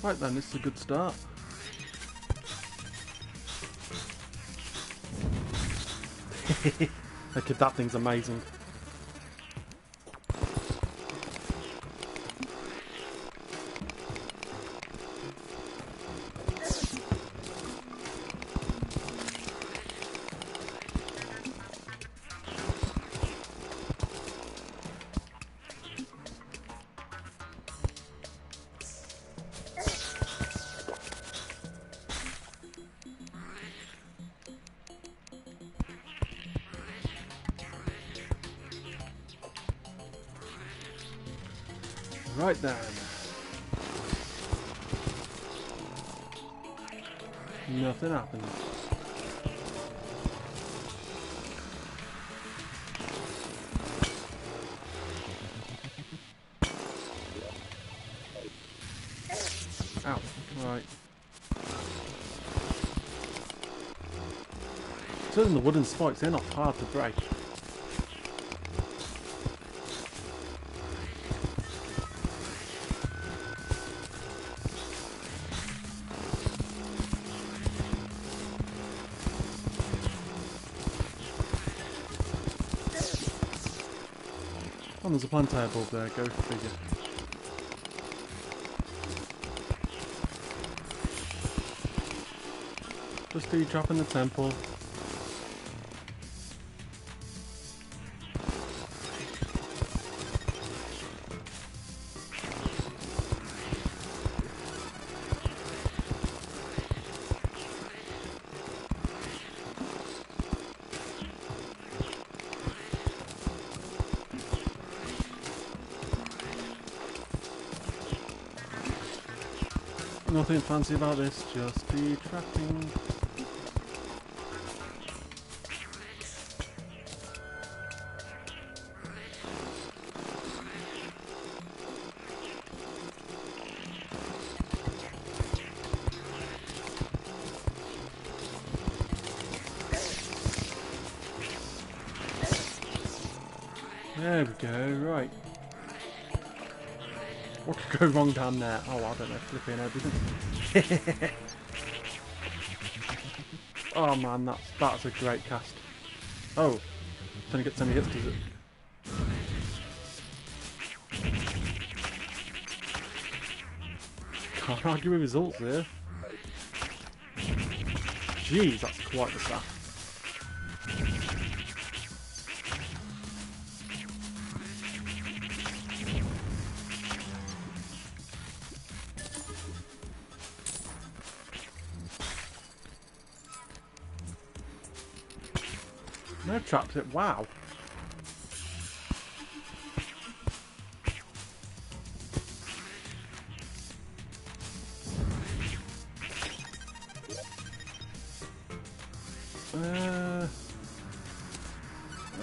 Right then, this is a good start. Okay, that thing's amazing. Right then. Nothing happens. Ow. Right. So the wooden spikes, they're not hard to break. Oh, there's a plantair bulb there, go figure. Just do drop in the temple. Nothing fancy about this, just the trapping. There we go, right. What could go wrong down there? Oh, I don't know, flipping everything. Oh man, that's a great cast. Oh, trying to get so many hits, does it? Can't argue with results there. Jeez, that's quite the staff. No traps it. Wow.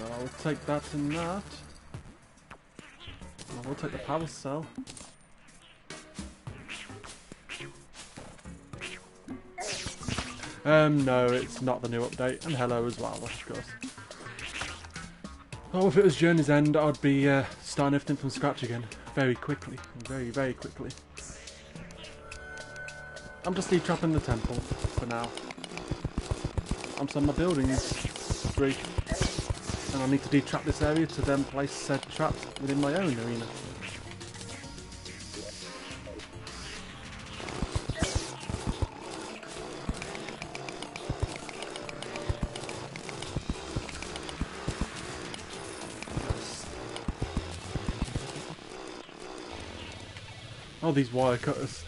I'll take that and that. I will take the power cell. No, it's not the new update, and hello as well, of course. Oh, if it was Journey's End, I'd be starting everything from scratch again, very quickly, very, very quickly. I'm just de-trapping the temple for now. I'm on my buildings 3, and I need to de-trap this area to then place said traps within my own arena. Oh, these wire cutters.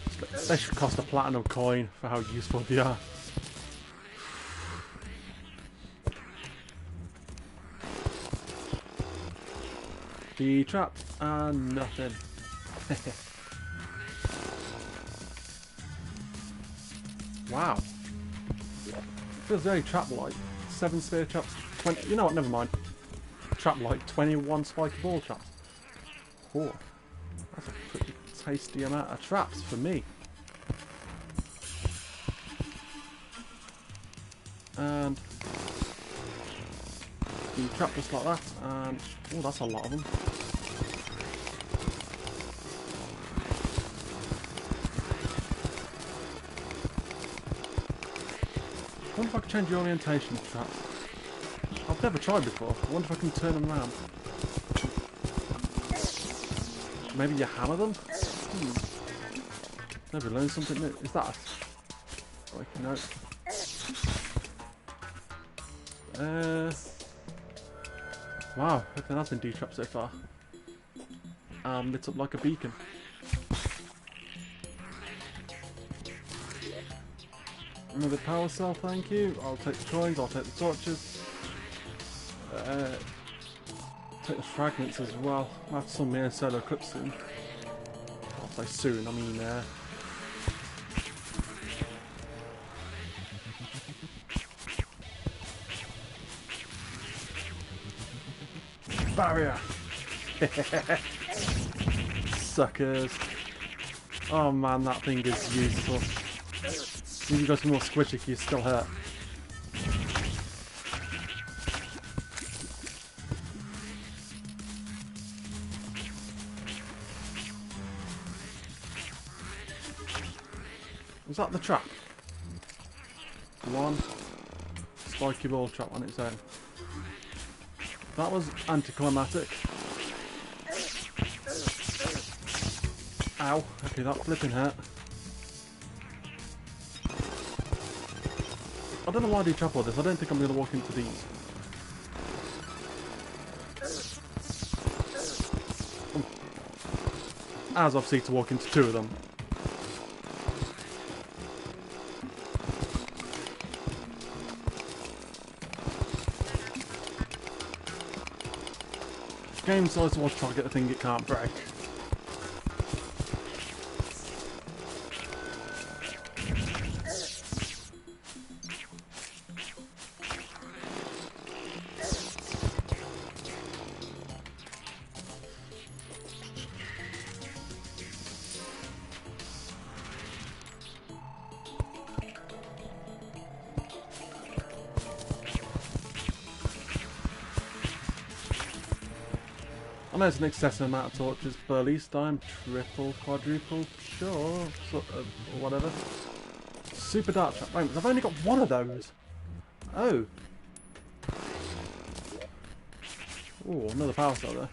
They should cost a platinum coin for how useful they are. The trap and nothing. Wow. Feels very trap-like. 7 spear traps, 20. You know what? Never mind. Trap-like 21 spiky ball traps. Oh, that's a pretty tasty amount of traps for me. And you trap just like that, and oh, that's a lot of them. I wonder if I can change the orientation of traps. I've never tried before. I wonder if I can turn them around. Maybe you hammer them? Never learned something new. Is that a... like, no. Wow, everything has been de-trapped so far. Lit up like a beacon. Another power cell, thank you. I'll take the coins, I'll take the torches. Take the fragments as well. I'll have some mere solo clips soon. I'll say soon, I mean barrier! Suckers. Oh man, that thing is useful. If you got some more squishy, you still hurt. Was that the trap? One spiky ball trap on its own. That was anticlimactic. Ow. Okay, that flipping hurt. I don't know why I do trap all this. I don't think I'm going to walk into these. As obviously to walk into 2 of them. Game size was trying to get the thing it can't break. I know it's an excessive amount of torches, but at least I'm triple, quadruple, sure, sort of, or whatever. Super dark trap. Wait, I've only got one of those. Oh. Oh, another power cell there.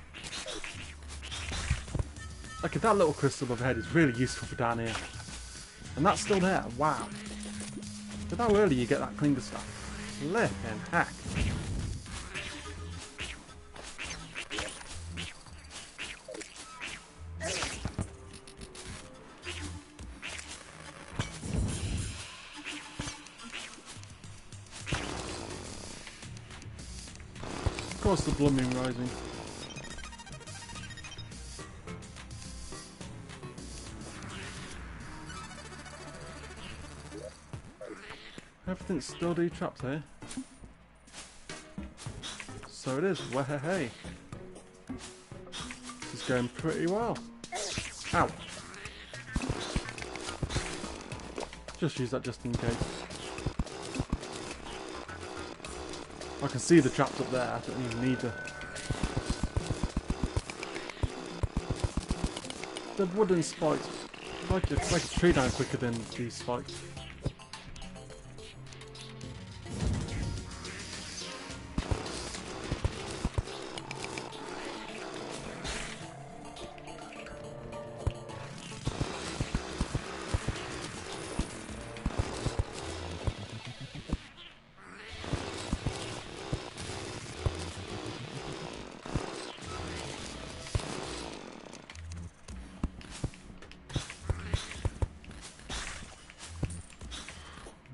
Okay, that little crystal overhead is really useful for down here. And that's still there. Wow. But how early you get that clinger stuff? Flippin' heck. Of course the blood moon rising. Everything's still trapped here. So it is. Hey. This is going pretty well. Ow. Just use that just in case. I can see the traps up there. I don't even need the wooden spikes. Like a tree down quicker than these spikes.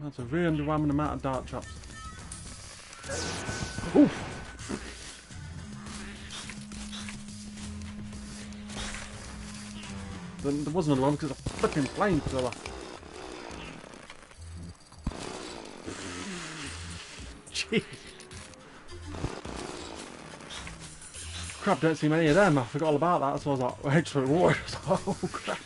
That's a really underwhelming amount of dart traps. Oof. There wasn't a lot because of a flipping flamethrower. Jeez. Crap, don't see many of them. I forgot all about that. So I was like, extra reward. Oh crap.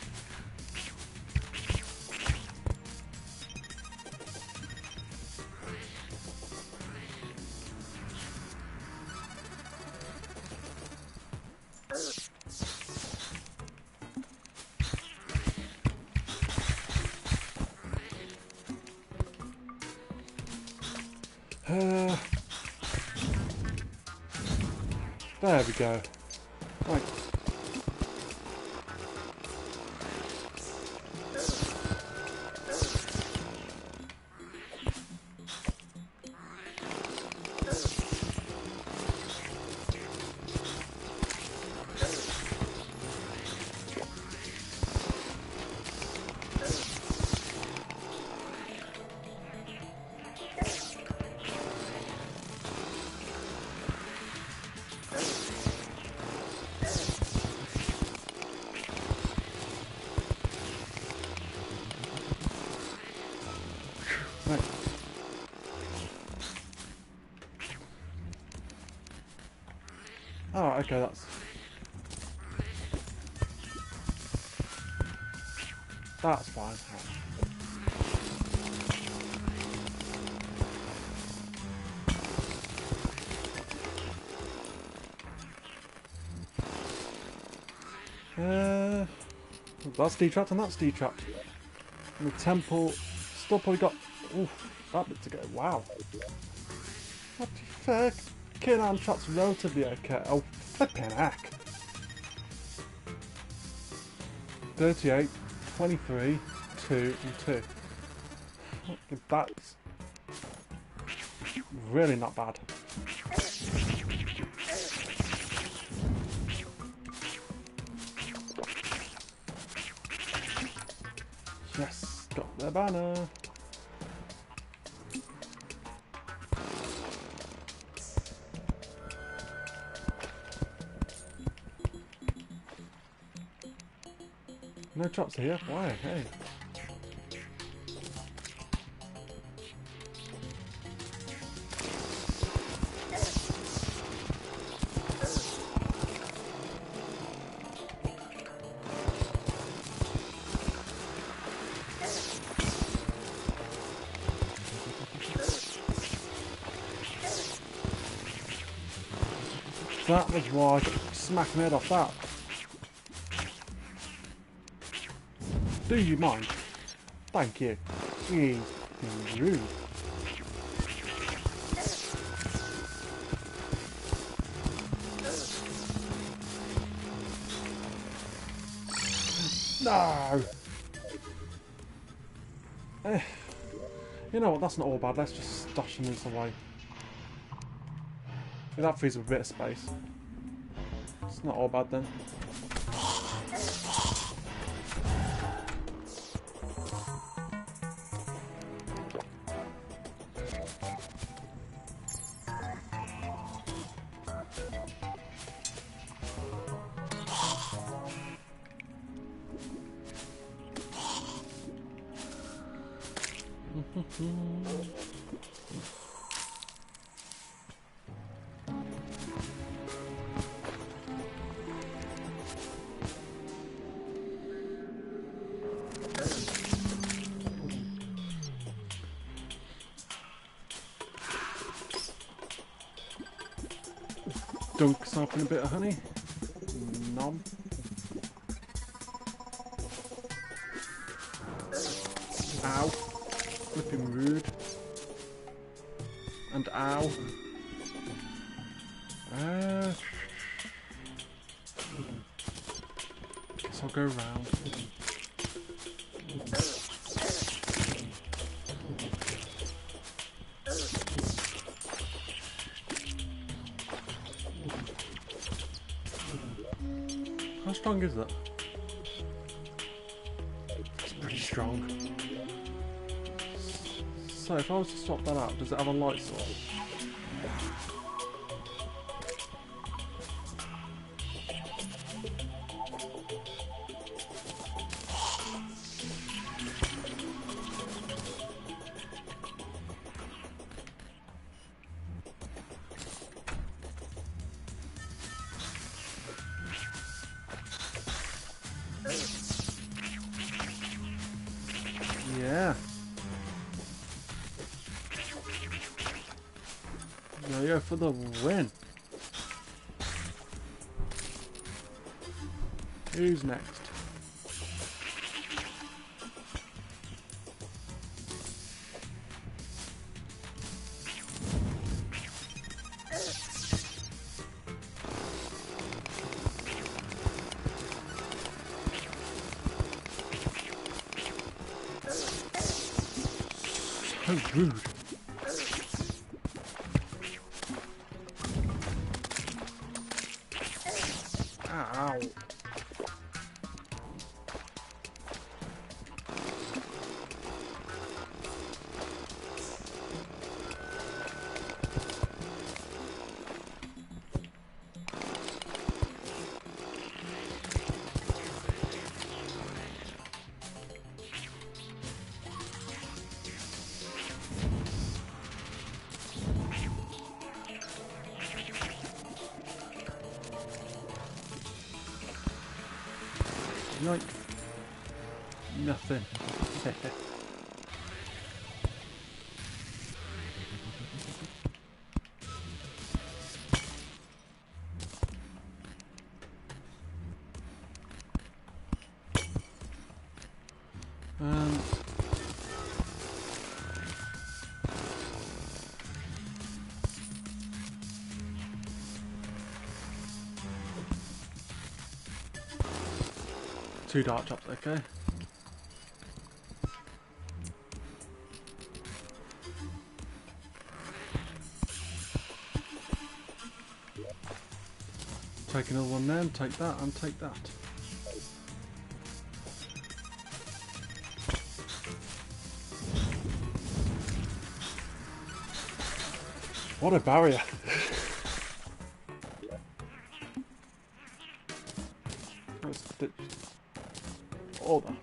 There we go. Right. Right. Oh, okay, that's fine. That's detrapped and that's detrapped. And the temple still probably got that bit to go. Wow. What the fuck? Killing arm traps relatively okay. Oh, flipping heck. 38, 23, 2 and 2. That's really not bad. Yes, got the banner. No traps here. Why? Hey. That was why I got smack my head off that. Do you mind? Thank you. He's being rude. No! You know what, that's not all bad. Let's just stash them this away. That frees up a bit of space. It's not all bad then. Dunk yourself in a bit of honey. Nom. Ow. Flipping rude. And ow. Guess I'll go round. How strong is that? It's pretty strong. So if I was to swap that out, does it have a light source? Yeah. Yo for the win. Who's next? So rude. Ow. Yoink. Nothing. And 2 dark chops, okay. Take another one then, take that and take that. What a barrier. Let's ditch all that.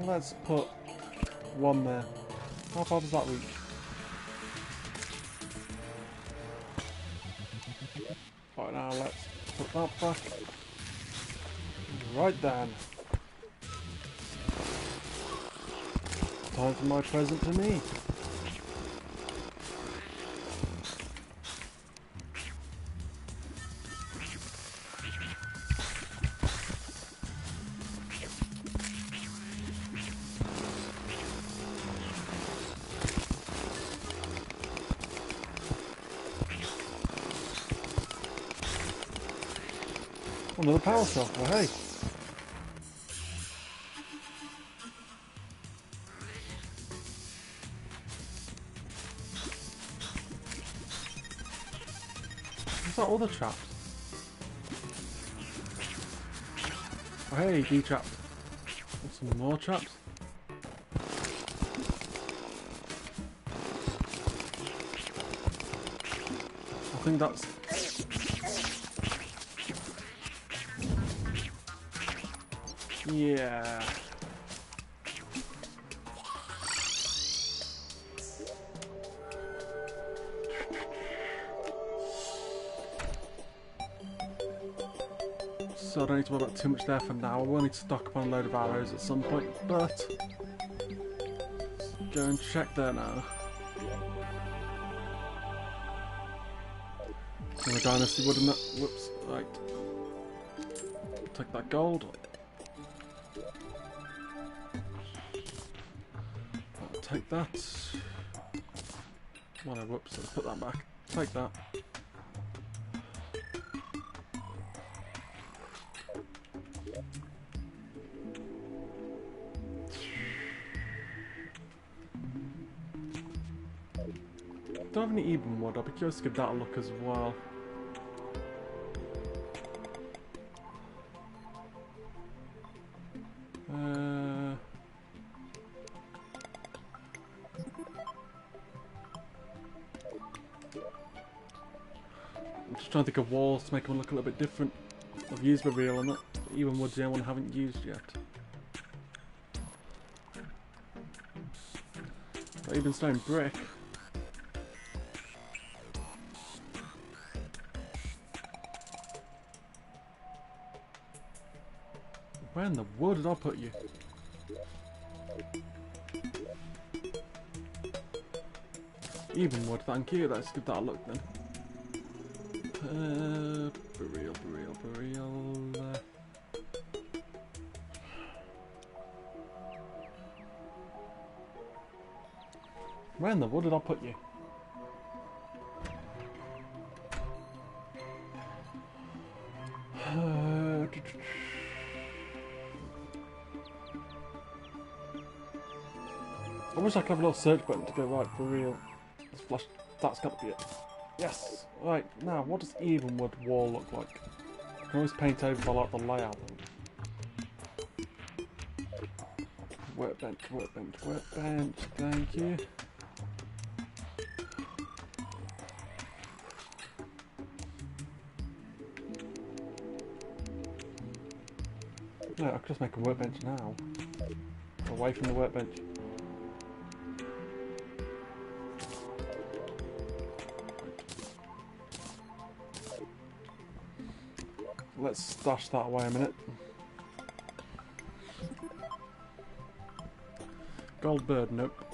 let's put one there. How far does that reach? Right, now let's put that back. Right then. Time for my present to me. Another power cell. Well, hey. Is that all the traps? Oh, hey, de-trapped. Some more traps. I think that's... Yeah. So I don't need to worry about too much there for now. I will need to stock up on a load of arrows at some point, but let's go and check there now. So the dynasty wood in that. Whoops, right. Take that gold. I'll take that. Oh no, whoops, let's put that back. Take that. Don't have any even wood. I'll be curious to give that a look as well. I'm just trying to think of walls to make them look a little bit different. I've used my reel on that. Even wood's the only one I haven't used yet. Got even stone brick. Where in the wood did I put you? Even wood, thank you. Let's give that a look then. Burial. Where in the wood did I put you? I wish I could have a little search button to go right for real. Let's flash. That's got to be it. Yes. Right now, what does even wood wall look like? I can always paint over by like the layout. Workbench. Thank you. No, I could just make a workbench now. Away from the workbench. Let's stash that away a minute. Gold bird, nope.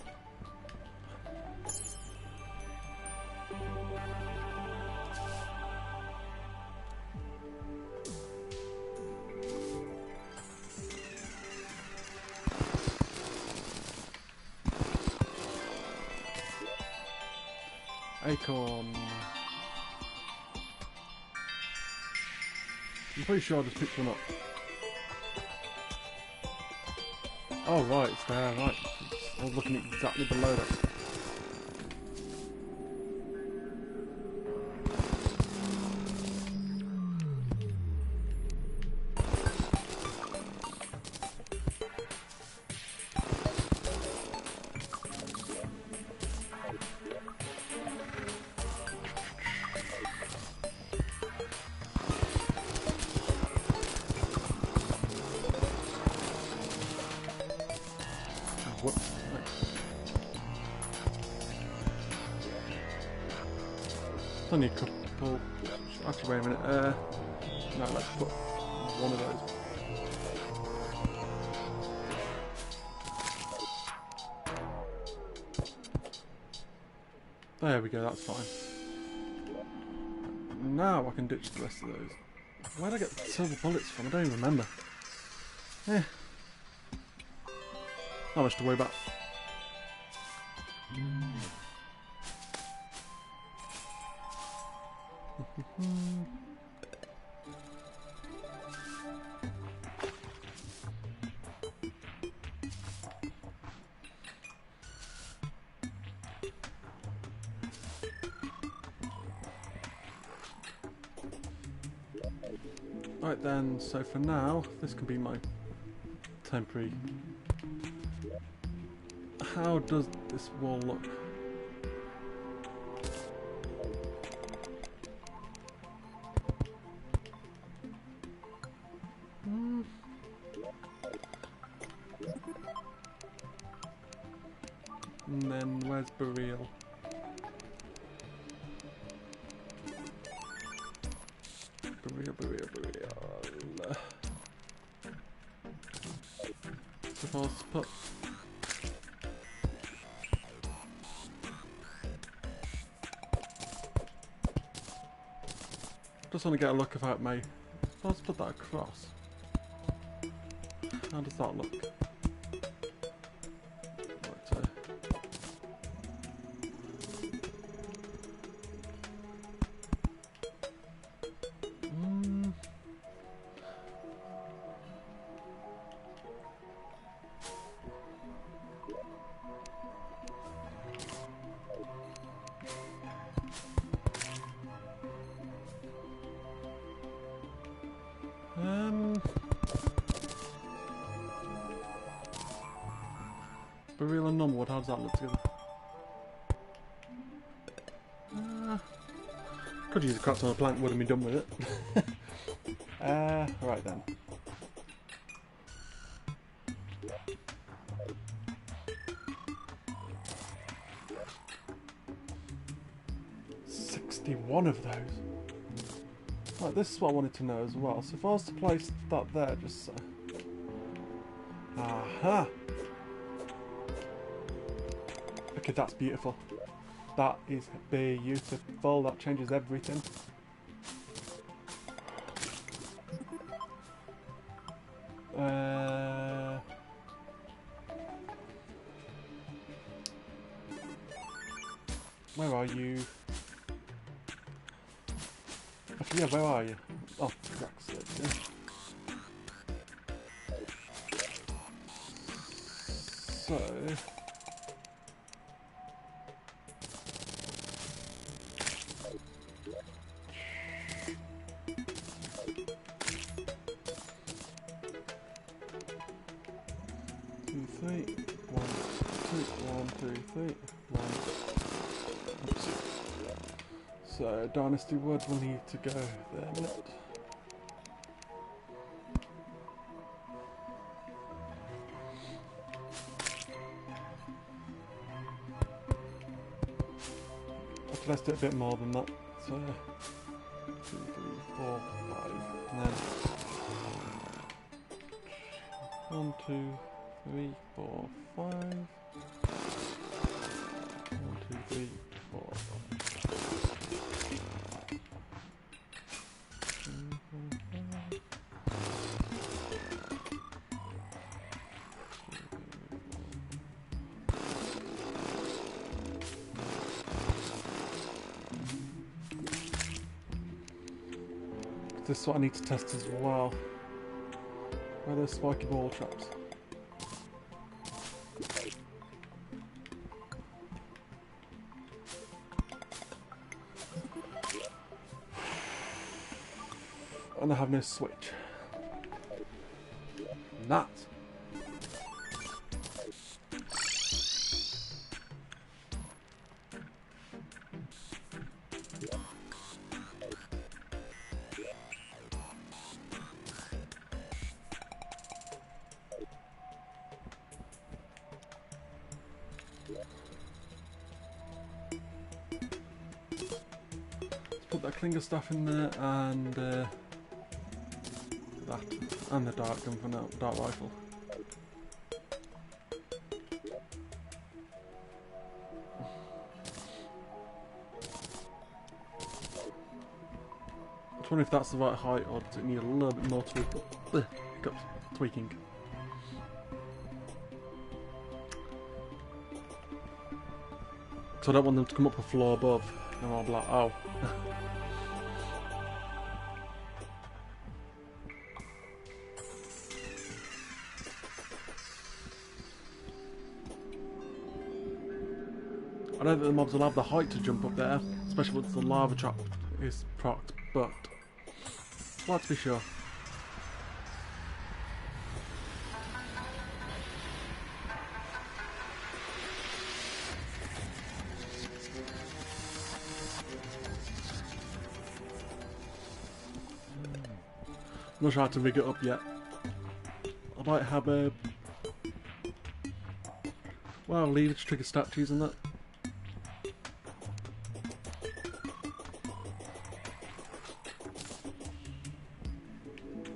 Acorn. I'm pretty sure I just picked one up. Oh right, it's there, right. I was looking exactly below that. It's only a couple. Actually, wait a minute. No, let's put one of those. There we go, that's fine. Now I can ditch the rest of those. Where did I get the silver bullets from? I don't even remember. Eh. Not much to worry about. Right then, so for now, this can be my temporary. How does this wall look? And then where's Burial? Burial. Supposed to put. Just want to get a look of how it may. Supposed to put that across. How does that look? Right, Burial and Numwood, how does that look together? Could use a craft on a plank wood and be done with it. Right then. '61 of those. Right, this is what I wanted to know as well. So if I was to place that there, just so. Aha! Okay, that's beautiful. That is beautiful. That changes everything. Where are you? Actually, yeah, where are you? Oh, cracks. So. So, Dynasty Wood will need to go there a minute. Okay, let's do a bit more than that. So, 2, 3, 4, 5, and then 1, 2, 3, 4, 5. 1, 2, 3, 4, 5. This is what I need to test as well. Where are those spiky ball traps? And I have no switch. That. put that Klinger stuff in there and that and the dart gun for now, dart rifle. I just wonder if that's the right height or does it need a little bit more tweaking. So I don't want them to come up a floor above and I'll be like, oh. I know that the mobs will have the height to jump up there, especially once the lava trap is procced, but I'd like to be sure. I'm not sure how to rig it up yet. I might have a... Wow, lever to trigger statues and that.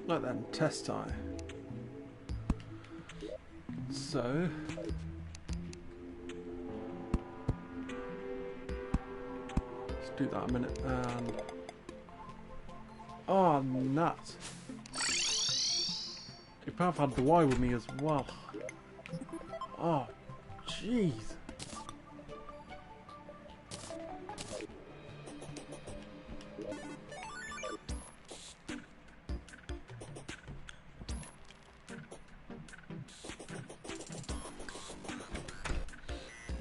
Like then, test tie. So... let's do that a minute and... oh, nuts! If I've had the Y with me as well. Oh, jeez.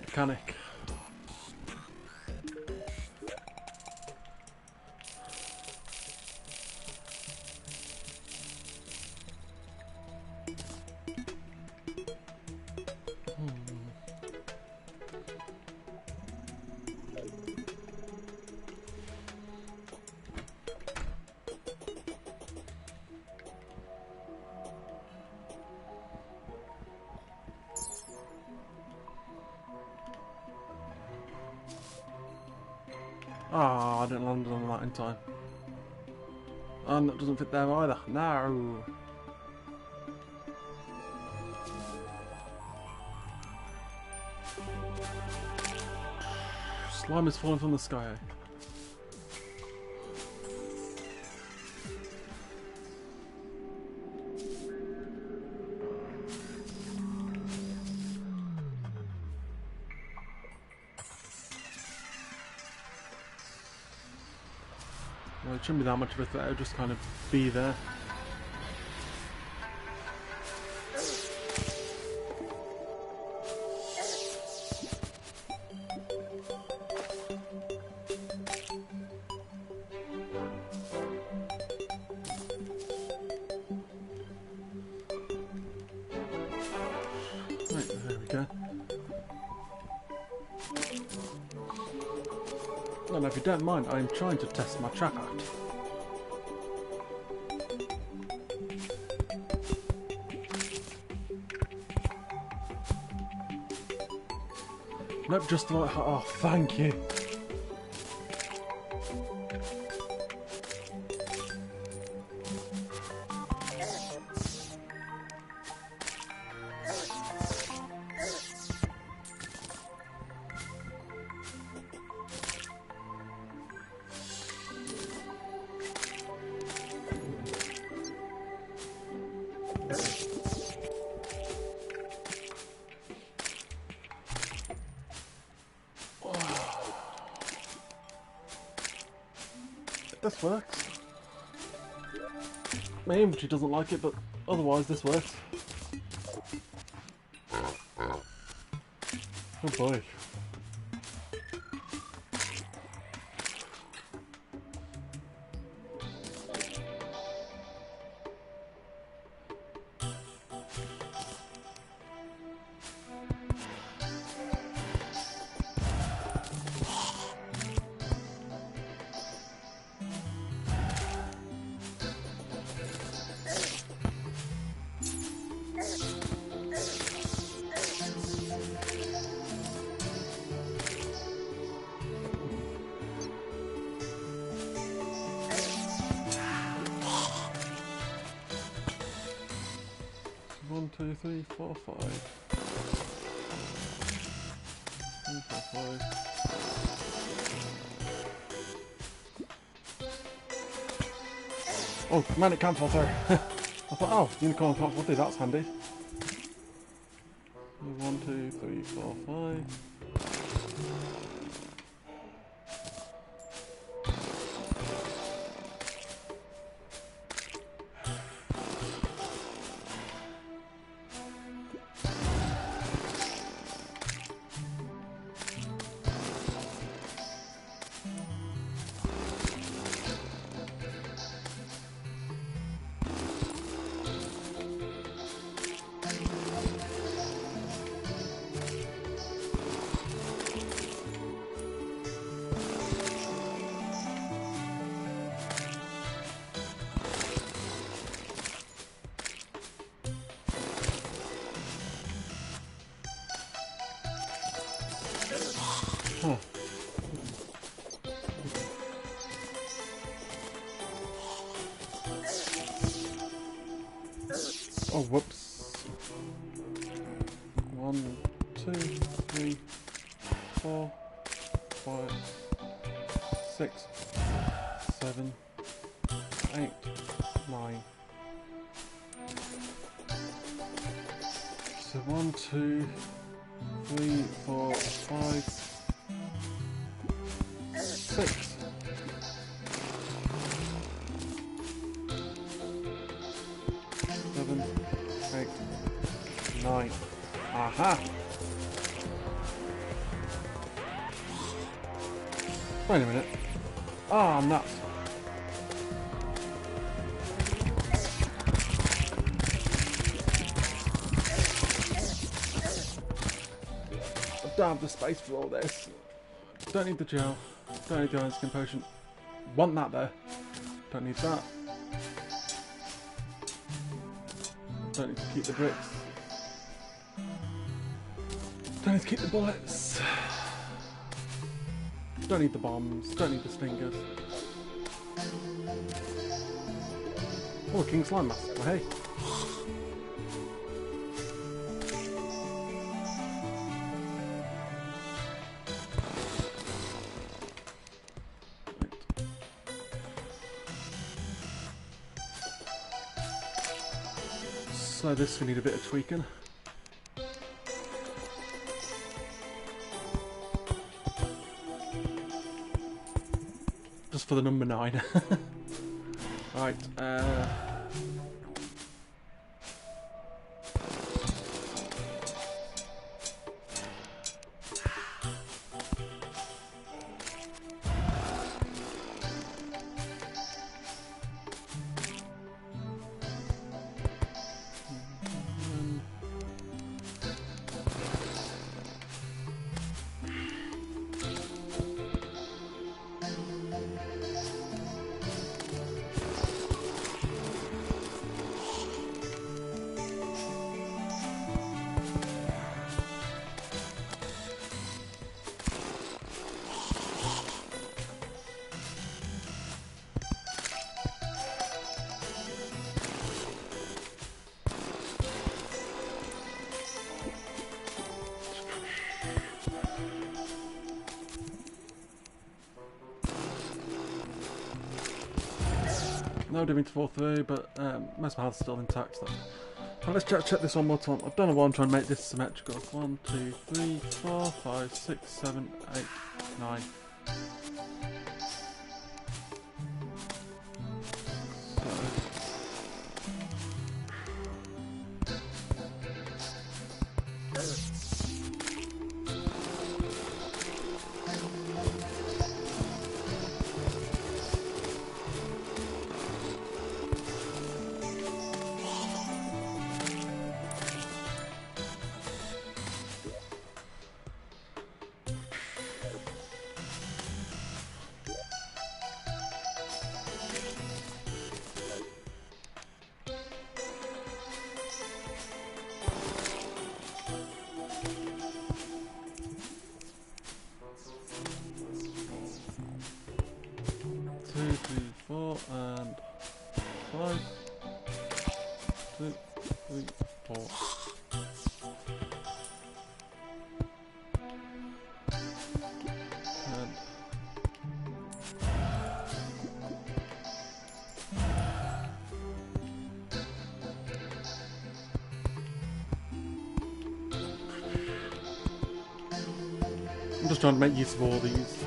Mechanic. Ah, I didn't land on that in time. And that doesn't fit there either. No. Slime is falling from the sky. Well, it shouldn't be that much of a threat, it'll just kind of be there. Right, there we go. Well, if you don't mind, I'm trying to test my trap out. Nope, just like, oh, thank you. This works. My inventory doesn't like it, but otherwise this works. Oh boy. 2, 3, 4, 5. 3, 4, 5. Oh, man, it can fall through. I thought, oh, unicorn can't fall through, that's handy. 1, 2, 3, 4, 5. Huh. Oh, whoops. 1, 2, 3, 4, 5, 6, 7, 8, 9. So 1, 2, 3, 4, 5, 6. 7, 8, 9. Aha! Wait a minute. Oh, nuts. I don't have the space for all this. Don't need the gel. Don't need the iron skin potion. Want that there. Don't need that. Don't need to keep the bricks. Don't need to keep the bullets. Don't need the bombs. Don't need the stingers. Oh, King Slime Master. Well, hey. So this will need a bit of tweaking. Just for the number 9. Right, no, didn't mean to fall through, but most of my health's still intact. So. Right, let's check this one more time. I don't know why I'm trying to make this symmetrical. 1, 2, 3, 4, 5, 6, 7, 8, 9. And 5, 2, 3, 4. I'm just trying to make use of all these.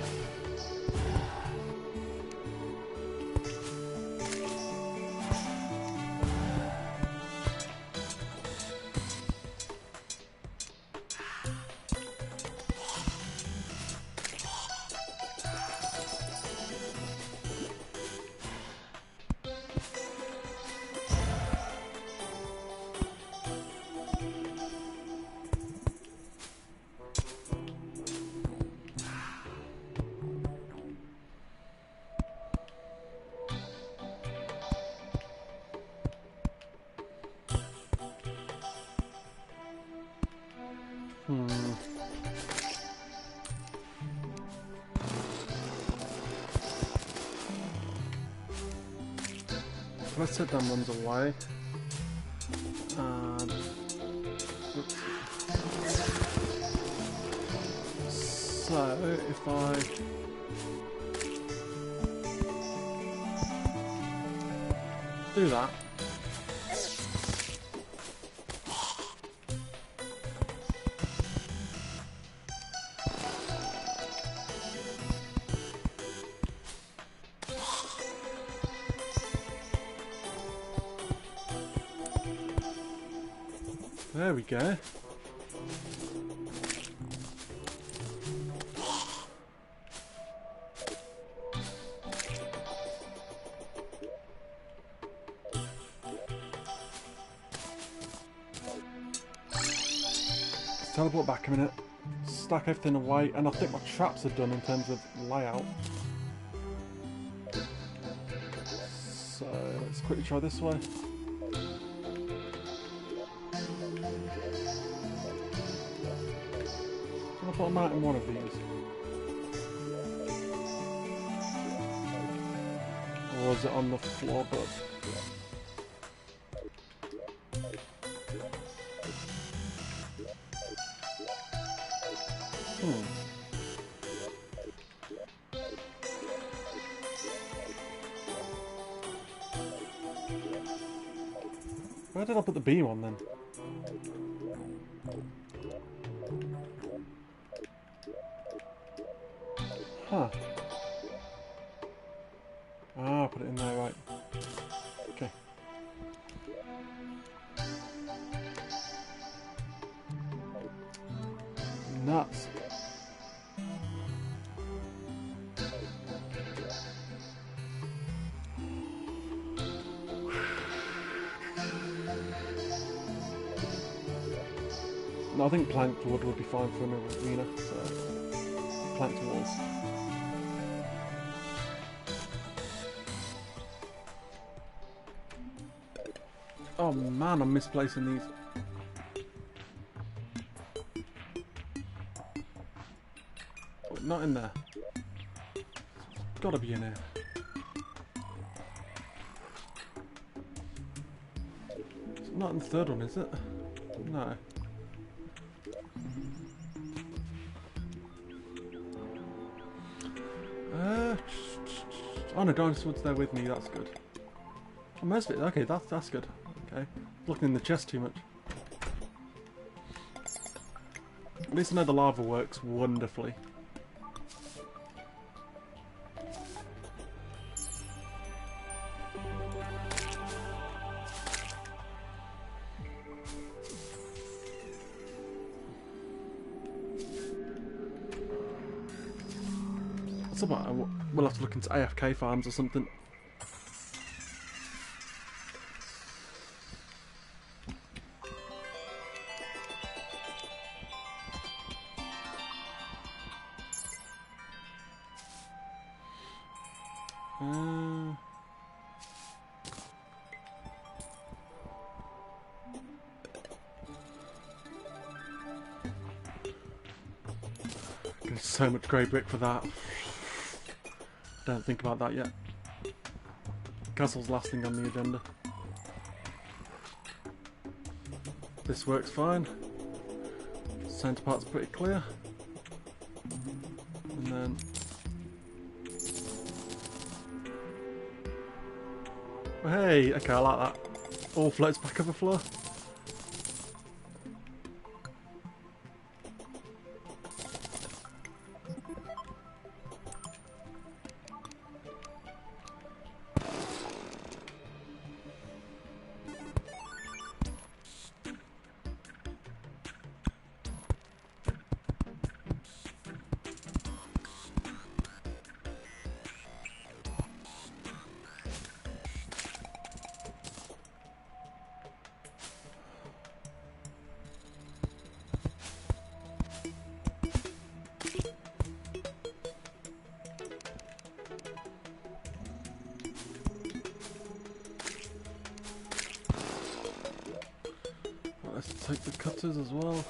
Let's set them ones away. And so if I do that, there we go. Let's teleport back a minute, stack everything away, and I think my traps are done in terms of layout. So let's quickly try this way. I'll put them out in one of these. Or is it on the floor above? Where did I put the beam on then? Huh. Ah, put it in there, right. Okay. Nuts. No, I think planked wood would be fine for an arena, so planked walls. Oh man, I'm misplacing these. Oh, not in there. It's gotta be in here. It's not in the third one, is it? No. Oh no, Dinosaur's there with me, that's good. Oh, most of it, okay, that's good. Okay, looking in the chest too much. At least I know the lava works wonderfully. What's about? We'll have to look into AFK farms or something. Getting so much grey brick for that. Don't think about that yet. Castle's last thing on the agenda. This works fine. Centre part's pretty clear. And then oh, hey, okay, I like that. All floats back up the floor. take the cutters as well.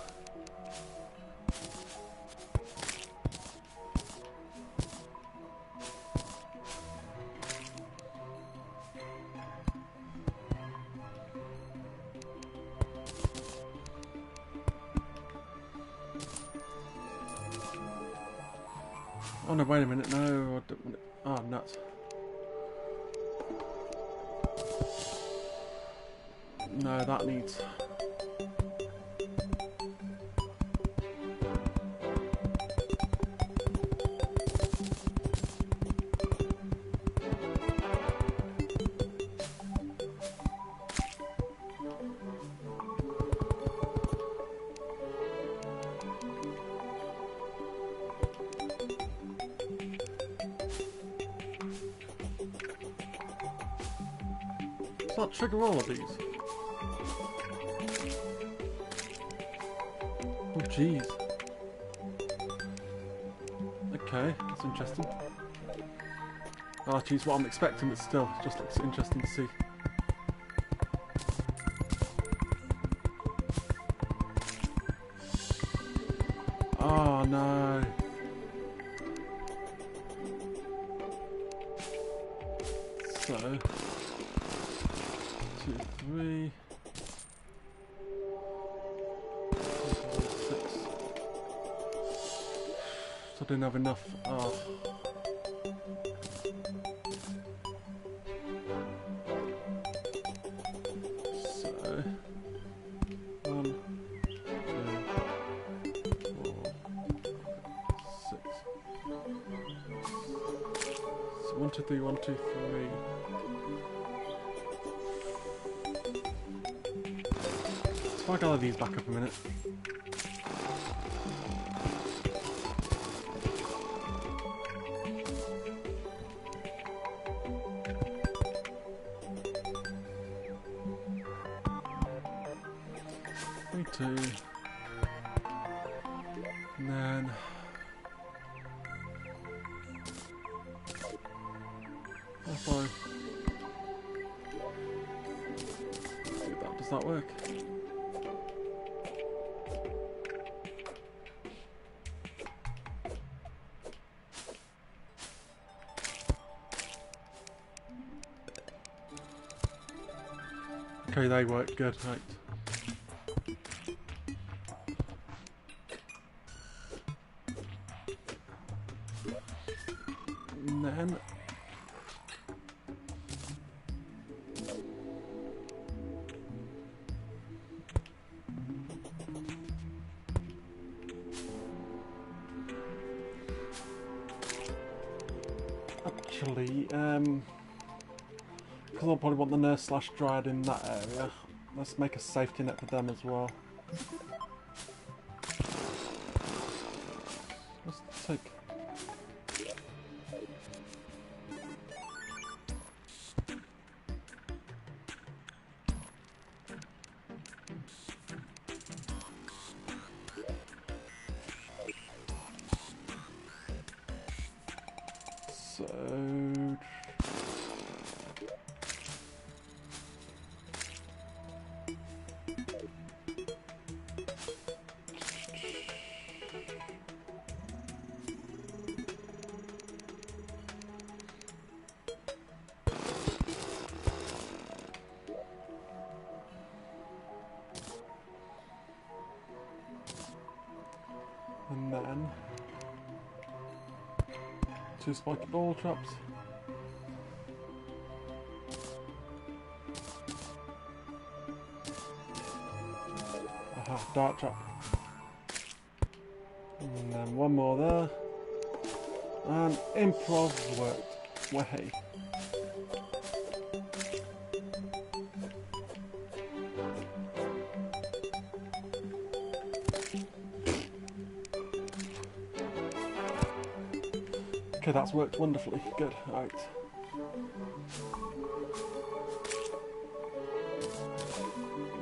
Oh no, wait a minute, no, I don't want it. Oh, nuts. No, that needs... Does that trigger all of these? Oh jeez. Okay, that's interesting. Oh jeez, what I'm expecting, but still, it just looks interesting to see. Oh no. So, 2, 3, 6. So I didn't have enough. Oh. So, 1, 2, 4, 6. So 1, 2, 3, 1, 2, 3. If I gather these back up a minute. Me too. And then if I see that, does that work? Okay, they work good, right. And then actually, because I'll probably want the nurse slash dryad in that area, let's make a safety net for them as well. Let's take... So... And then 2 spiky ball traps. Aha, dart trap. And then 1 more there. And improv worked. Way. Okay, that's worked wonderfully. Good. Right.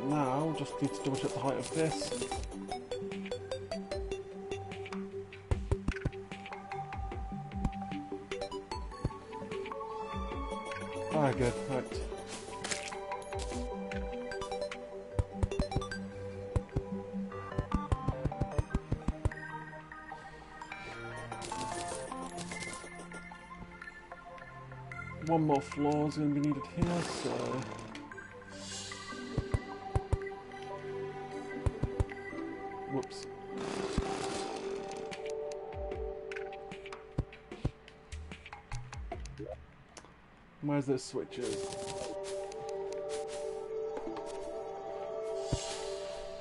Now, just need to double check the height of this. Ah, good. Right. one more floor is going to be needed here, so... Whoops. Where's those switches?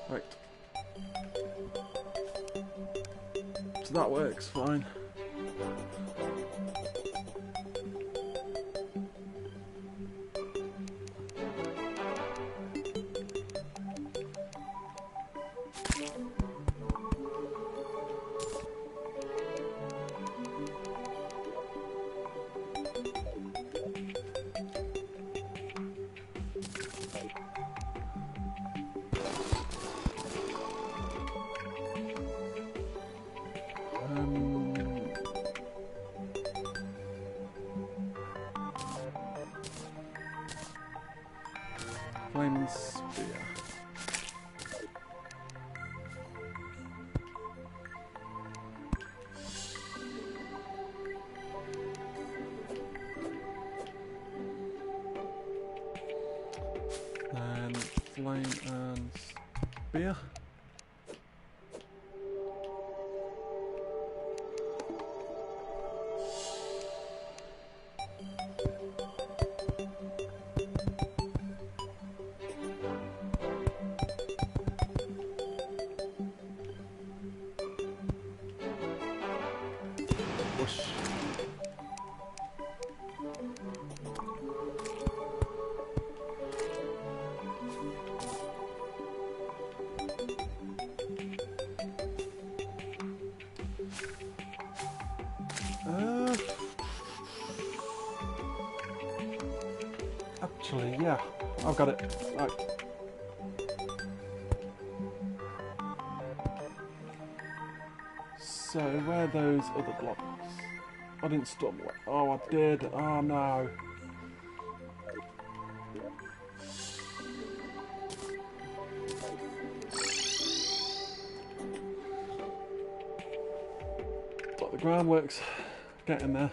Right. So that works fine. Flaming spear. And flame and spear. Whoosh. Actually, yeah, I've got it. Right. So, where are those other blocks? I didn't stop. Oh, I did. Oh, no. But the groundwork's getting there.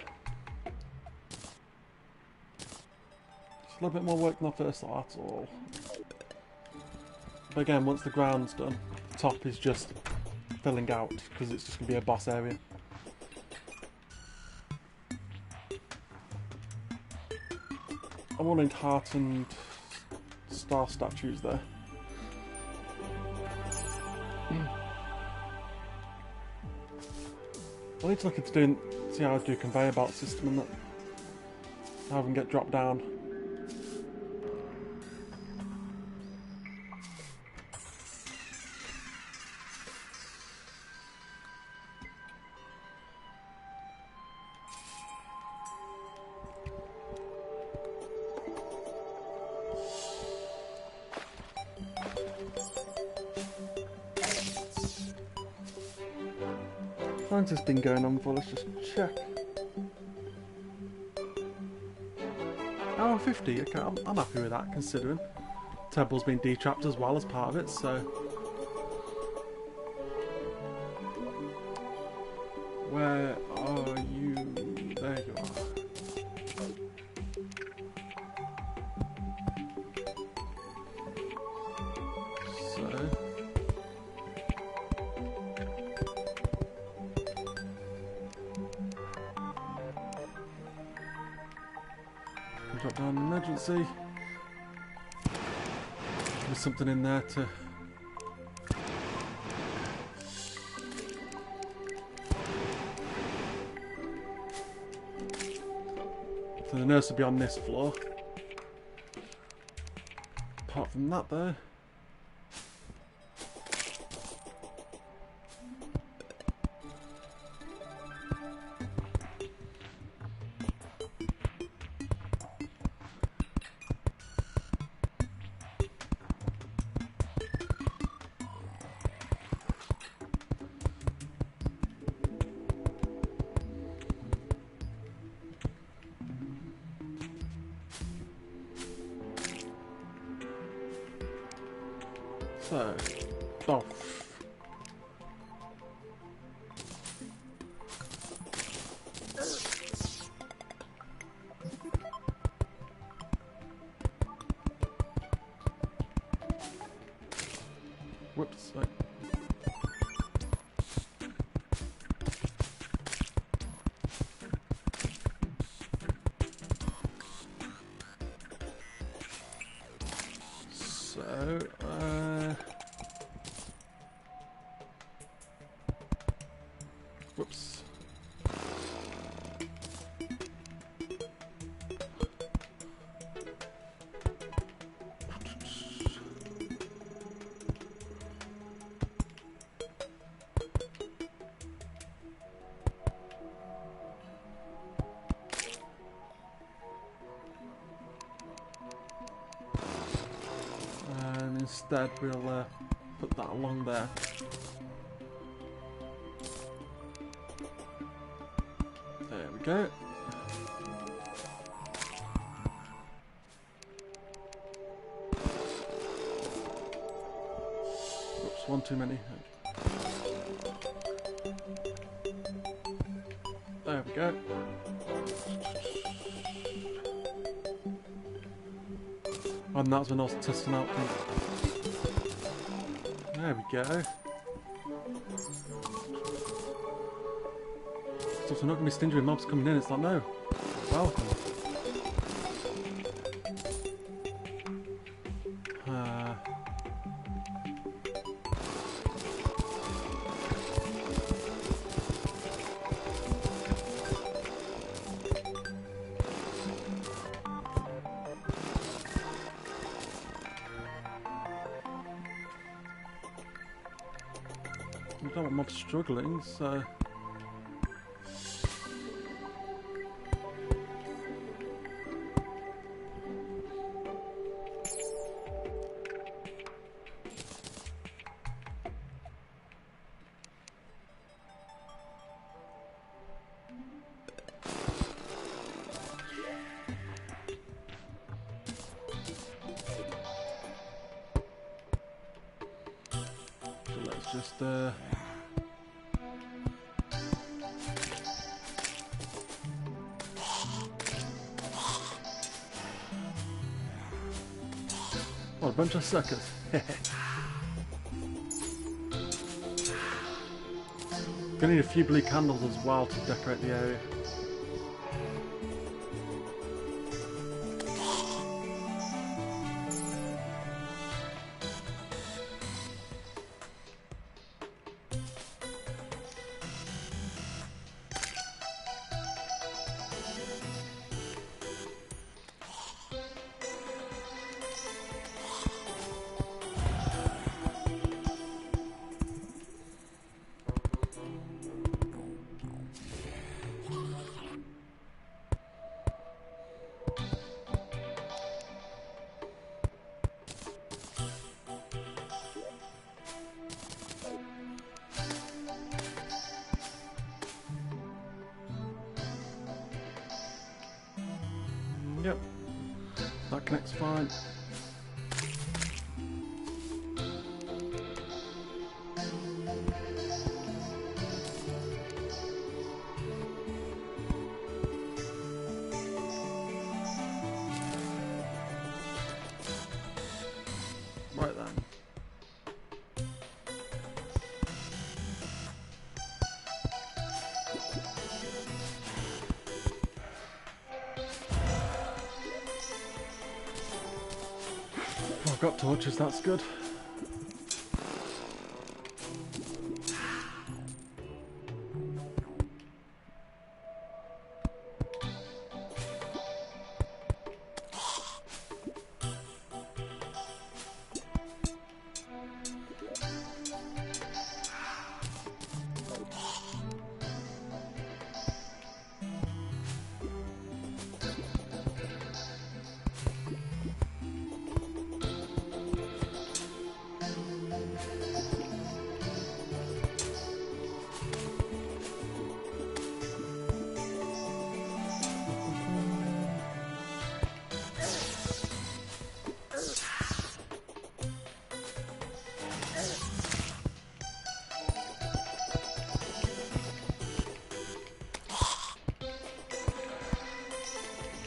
Just a little bit more work than I first thought, that's all. But again, once the ground's done, the top is just filling out because it's just going to be a boss area. I wanted heart and star statues there. I need to look into doing, see how I do conveyor belt system and that. How I can get dropped down. How long's this been going on for? Let's just check. Hour 50, okay, I'm happy with that considering Temple's been detrapped as well as part of it, so... Where are you? There you are. So... Drop down emergency. There's something in there to... So the nurse will be on this floor. Apart from that though... So, off. Whoops. Right. So, whoops. And instead we'll put that along there. There we go. Oops, one too many. There we go. And that's when I was testing out. There we go. So we're not going to be stingy with mobs coming in. It's like, no. Welcome. I don't want mobs struggling, so... let's just what a bunch of suckers. Gonna need a few blue candles as well to decorate the area. Yep, that connects fine. Right then. I've got torches, that's good.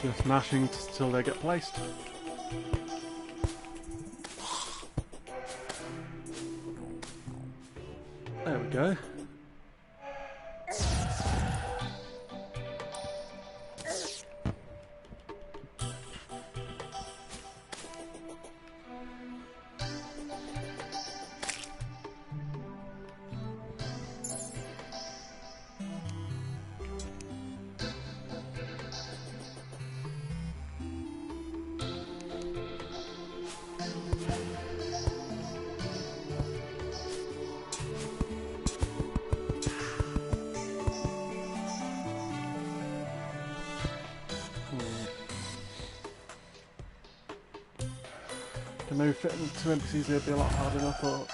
Just mashing till they get placed. There we go. To maybe fit into NPCs would be a lot harder than I thought.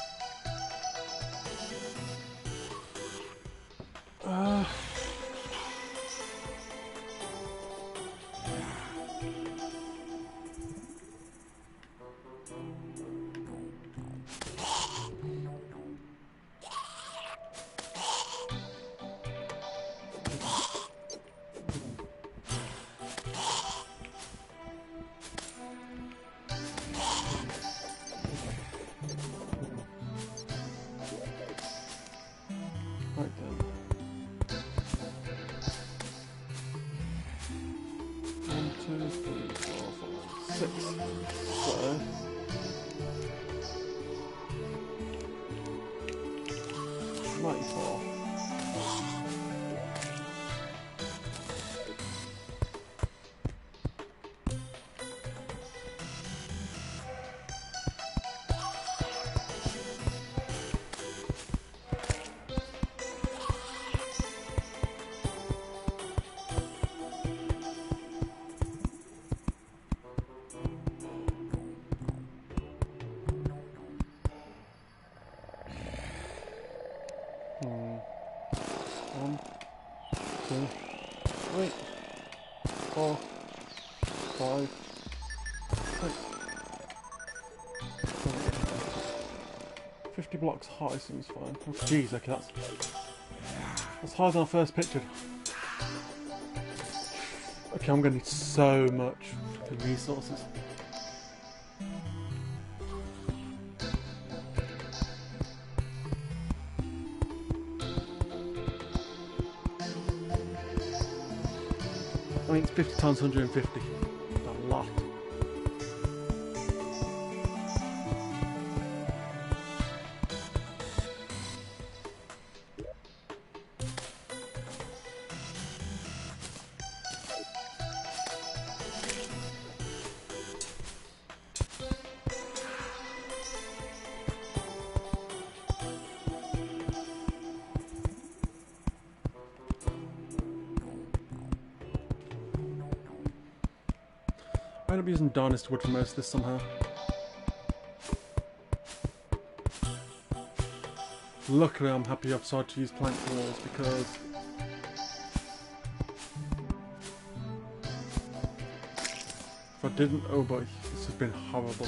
Right then. 1, 2, 3, 4, 5, 6. So 94. One, 2, 3, 4, 5, 6, 7, 50 blocks high seems fine. Oh, jeez, okay, that's higher than I first pictured. Okay, I'm going to need so much resources. I mean, it's 50 times 150. A lot. I end up using Dynasty Wood for most of this somehow. Luckily I'm happy I've decided to use plank walls because if I didn't, oh boy, this has been horrible.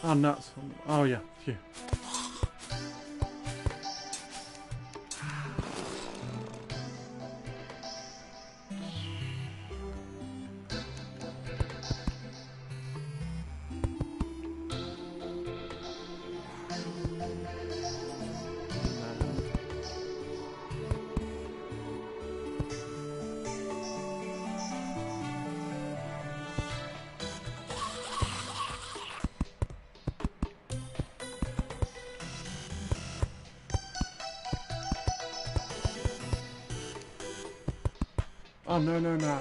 Oh, nuts. Oh, yeah. Phew. Oh, no, no, no.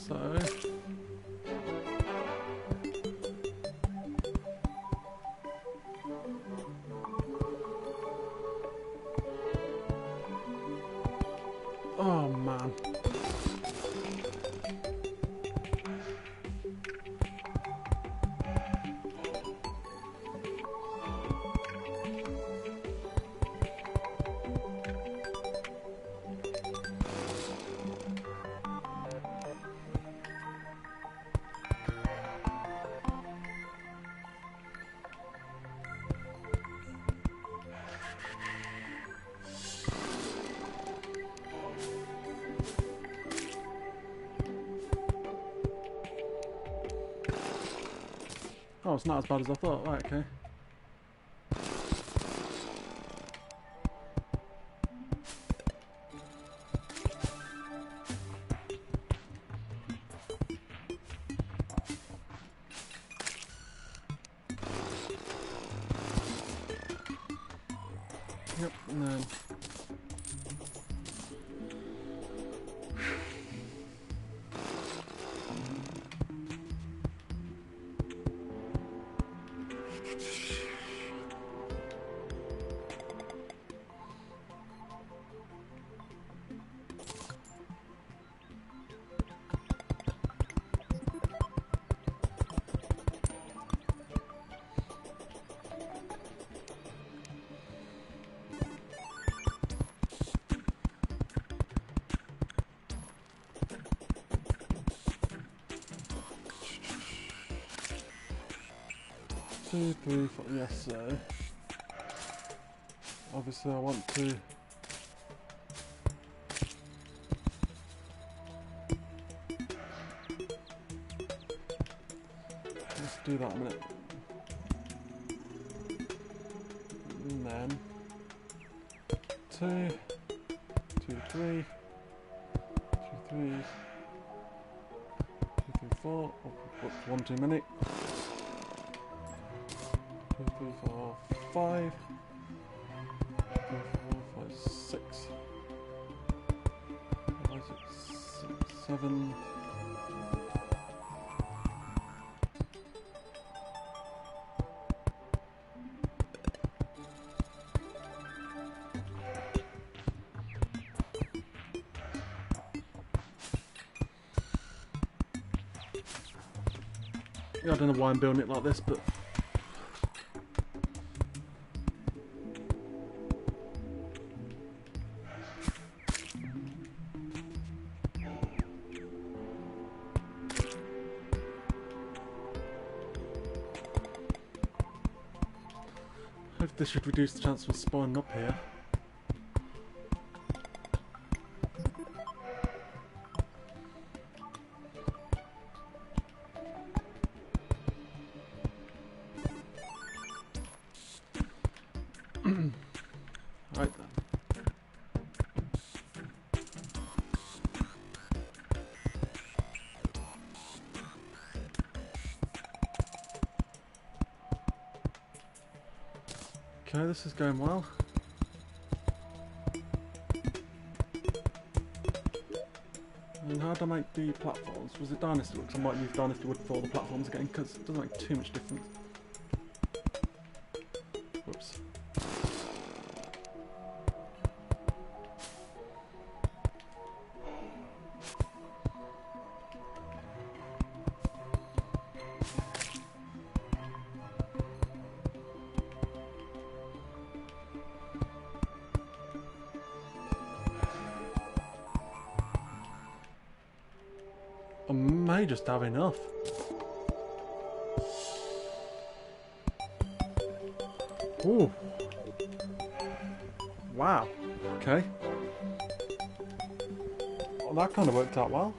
So... Oh, man. Oh, it's not as bad as I thought. Right, okay. Yep, and then... Two, three, four. Yes, so obviously I want to let's do that a minute. And then two, two, three, two, three, two, three, four. Oh, whoops, one too many. 2, 3, 4, 5. 3, 4, 5, 6. 5, 6, 7. Yeah, I don't know why I'm building it like this, but hopefully this should reduce the chance of spawning up here. Right then. Okay, this is going well. And how did I make the platforms? Was it Dynasty Wood? 'Cause I might use Dynasty Wood for the platforms again, because it doesn't make too much difference. Whoops. I may just have enough. Ooh. Wow. Okay. Well, that kind of worked out well.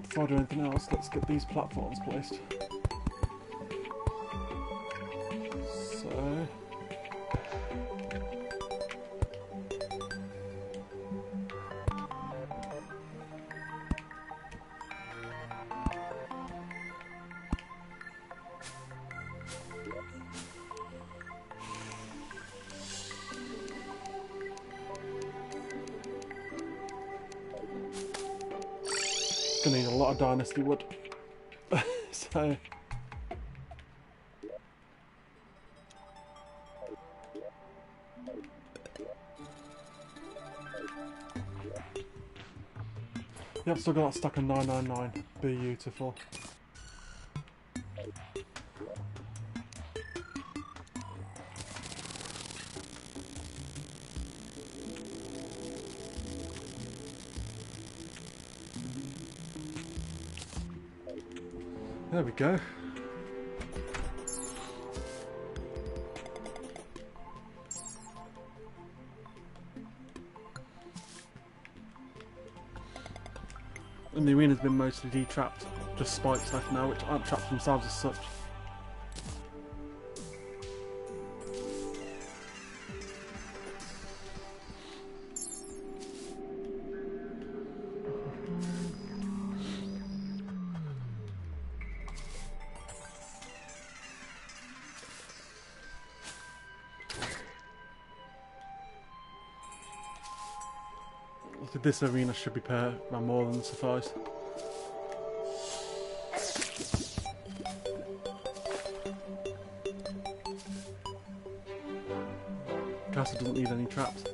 Before I do anything else, let's get these platforms placed. So... gonna need a lot of Dynasty Wood. So... Yep, still got that stack of 999. Beautiful. There we go. And the arena's been mostly de-trapped, just spikes left now, which aren't trapped themselves as such. I think this arena should be more than suffice. Castle doesn't need any traps.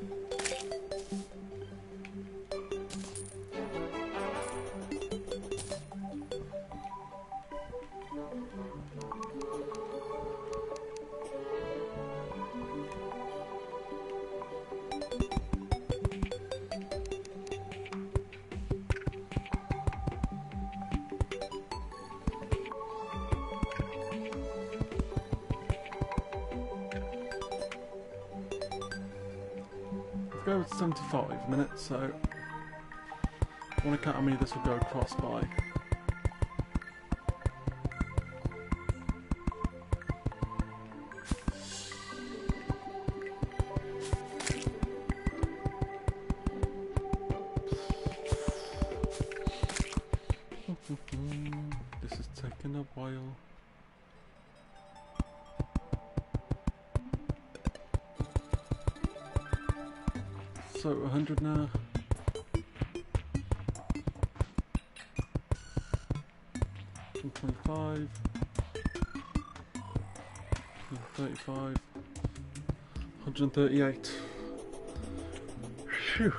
Go with 75 minutes, so I want to count how many this will go across by. This is taking a while. So 100 now. 125, 135, 138. Phew.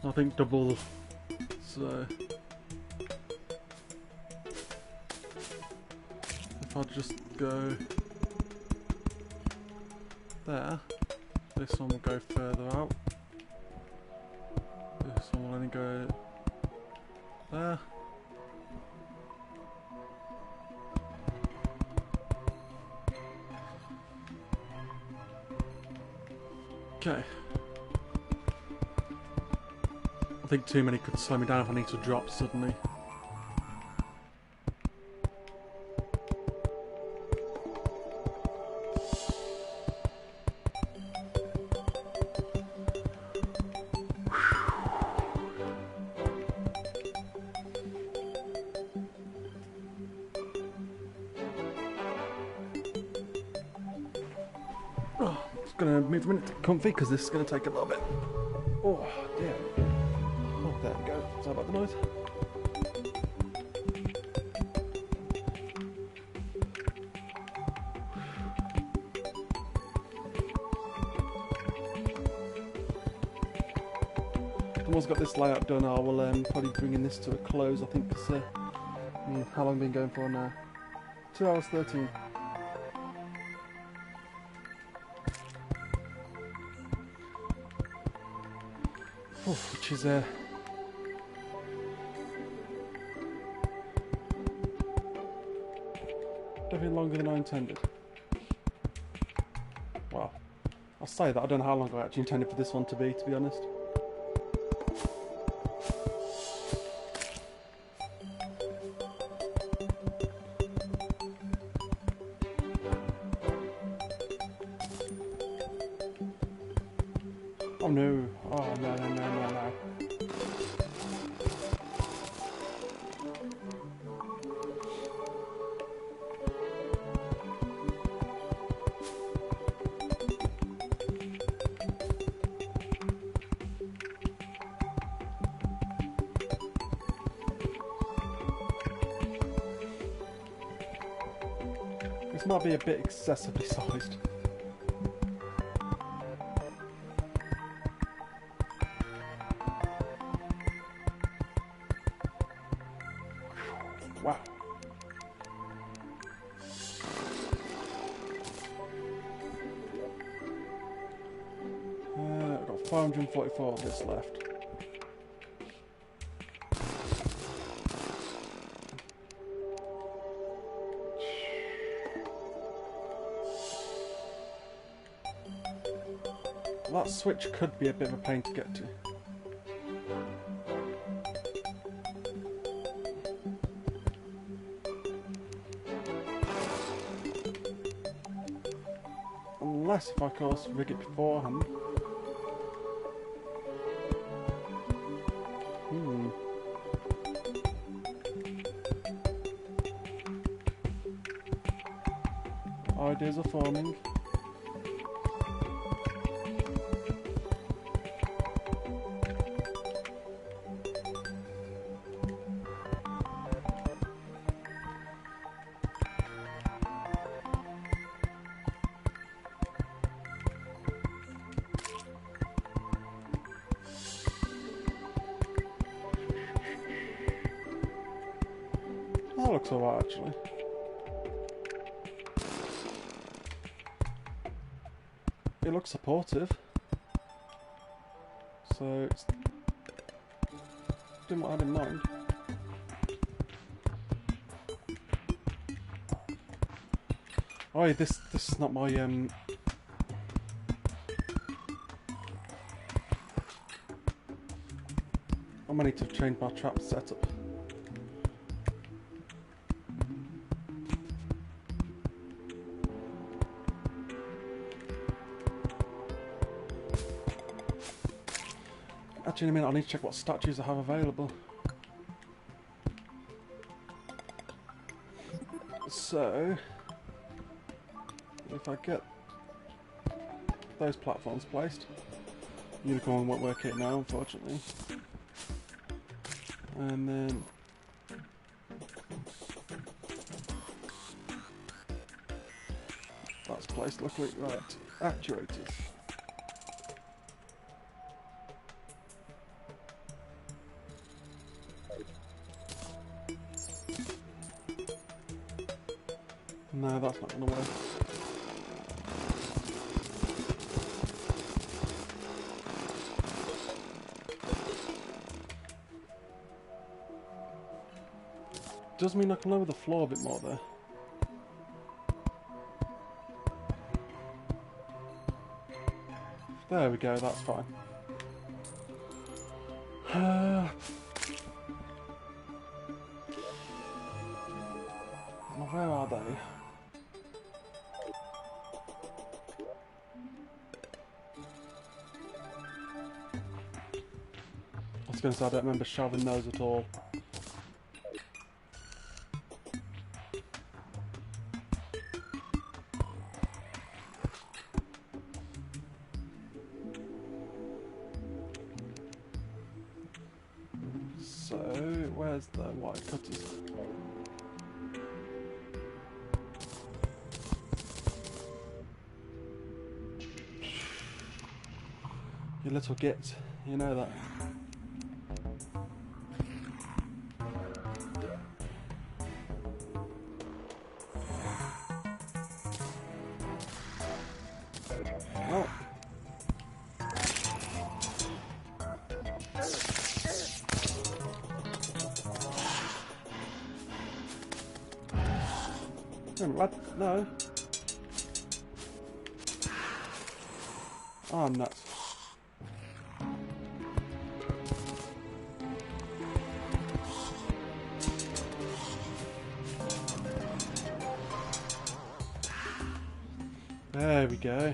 I think double, so I'll just go there. This one will go further out. This one will only go there. Okay. I think too many could slow me down if I need to drop suddenly. Oh, just gonna move a minute to comfy because this is gonna take a little bit. Oh dear. Oh, there we go. Sorry about the noise. Once I've got this layout done, I will probably bring this to a close. I think because I mean, how long have we been going for now? 2 hours 13. Which is definitely longer than I intended. Well, I'll say that I don't know how long I actually intended for this one to be honest. Oh no, oh no, no, no, no, no. This might be a bit excessively sized. Wow. I've got 544 of this left. That switch could be a bit of a pain to get to. Unless, if I, of course, rig it beforehand. Ideas are forming. That looks alright, actually. It looks supportive. So it's doing what I had in mind. Oh, this is not my I might need to change my trap setup. Actually, in a minute, I need to check what statues I have available. So, if I get those platforms placed, Unicorn won't work it now, unfortunately. And then that's placed. Luckily, right, actuators. No, that's not going to work. Does mean I can lower the floor a bit more there. There we go, that's fine. Where are they? I was going to say I don't remember shoving those at all. So, where's the white cutters? You little git, you know that. Oh. What? No. Oh, I'm nuts. There we go.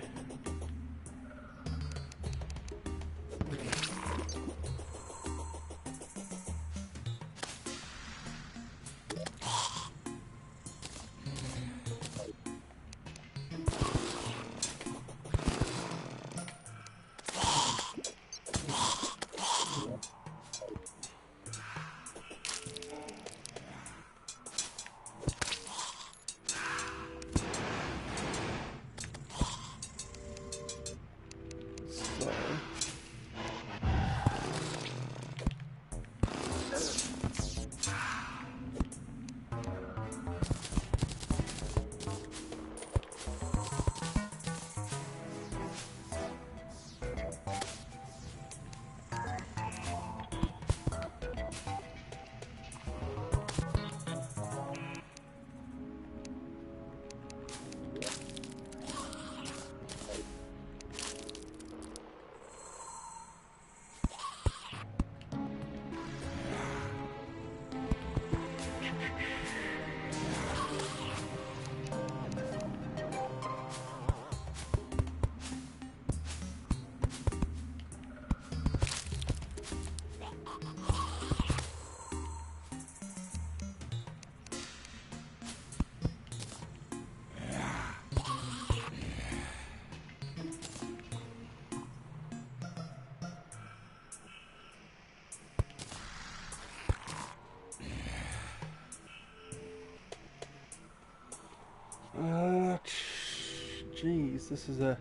Jeez, this is a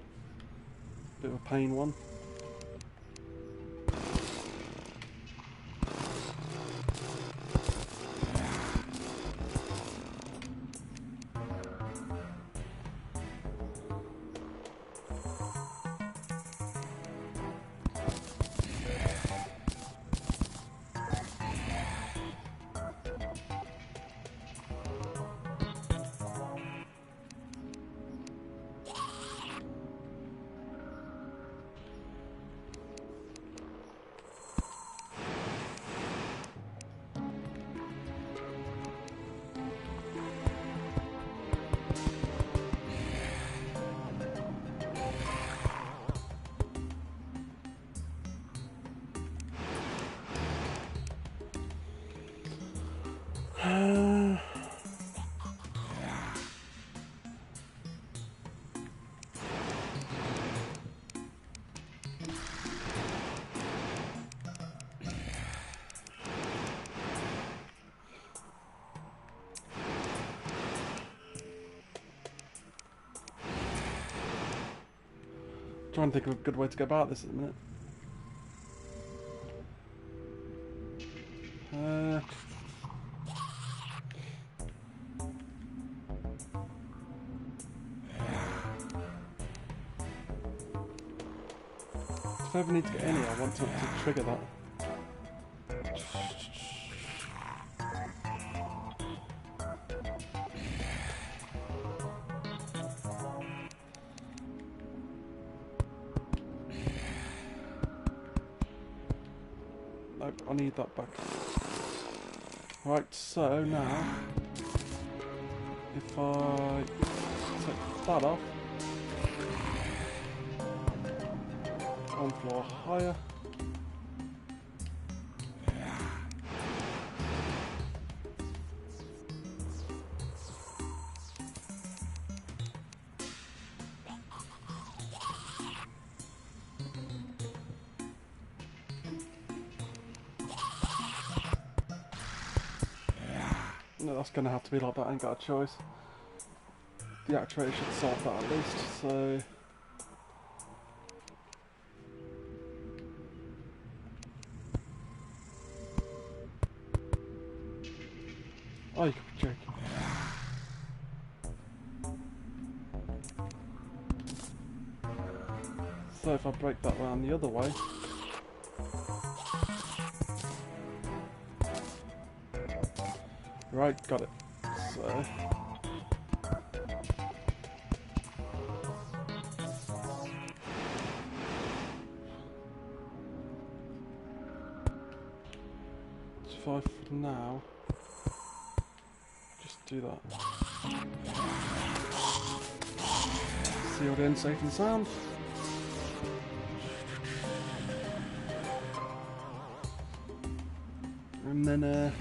bit of a pain one. Trying to think of a good way to go about this at the minute. if I ever need to get in here, I want to trigger that. Nope, I need that back. Right, so now, if I take that off, one floor higher. No, that's going to have to be like that, I ain't got a choice. The actuator should solve that at least, so... Oh, you could be joking. So if I break that round the other way... Right, got it. So... So for now... Just do that. Sealed in, safe and sound. And then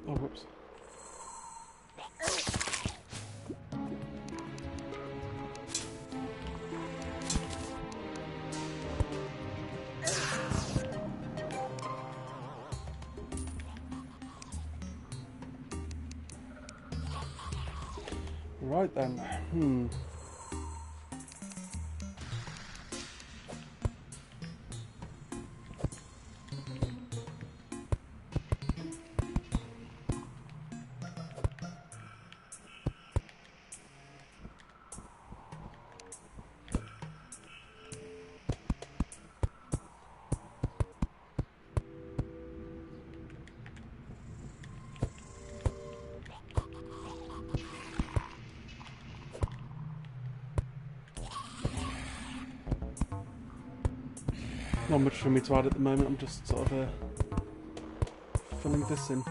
oh, whoops. Right then, not much for me to add at the moment, I'm just sort of filling this in.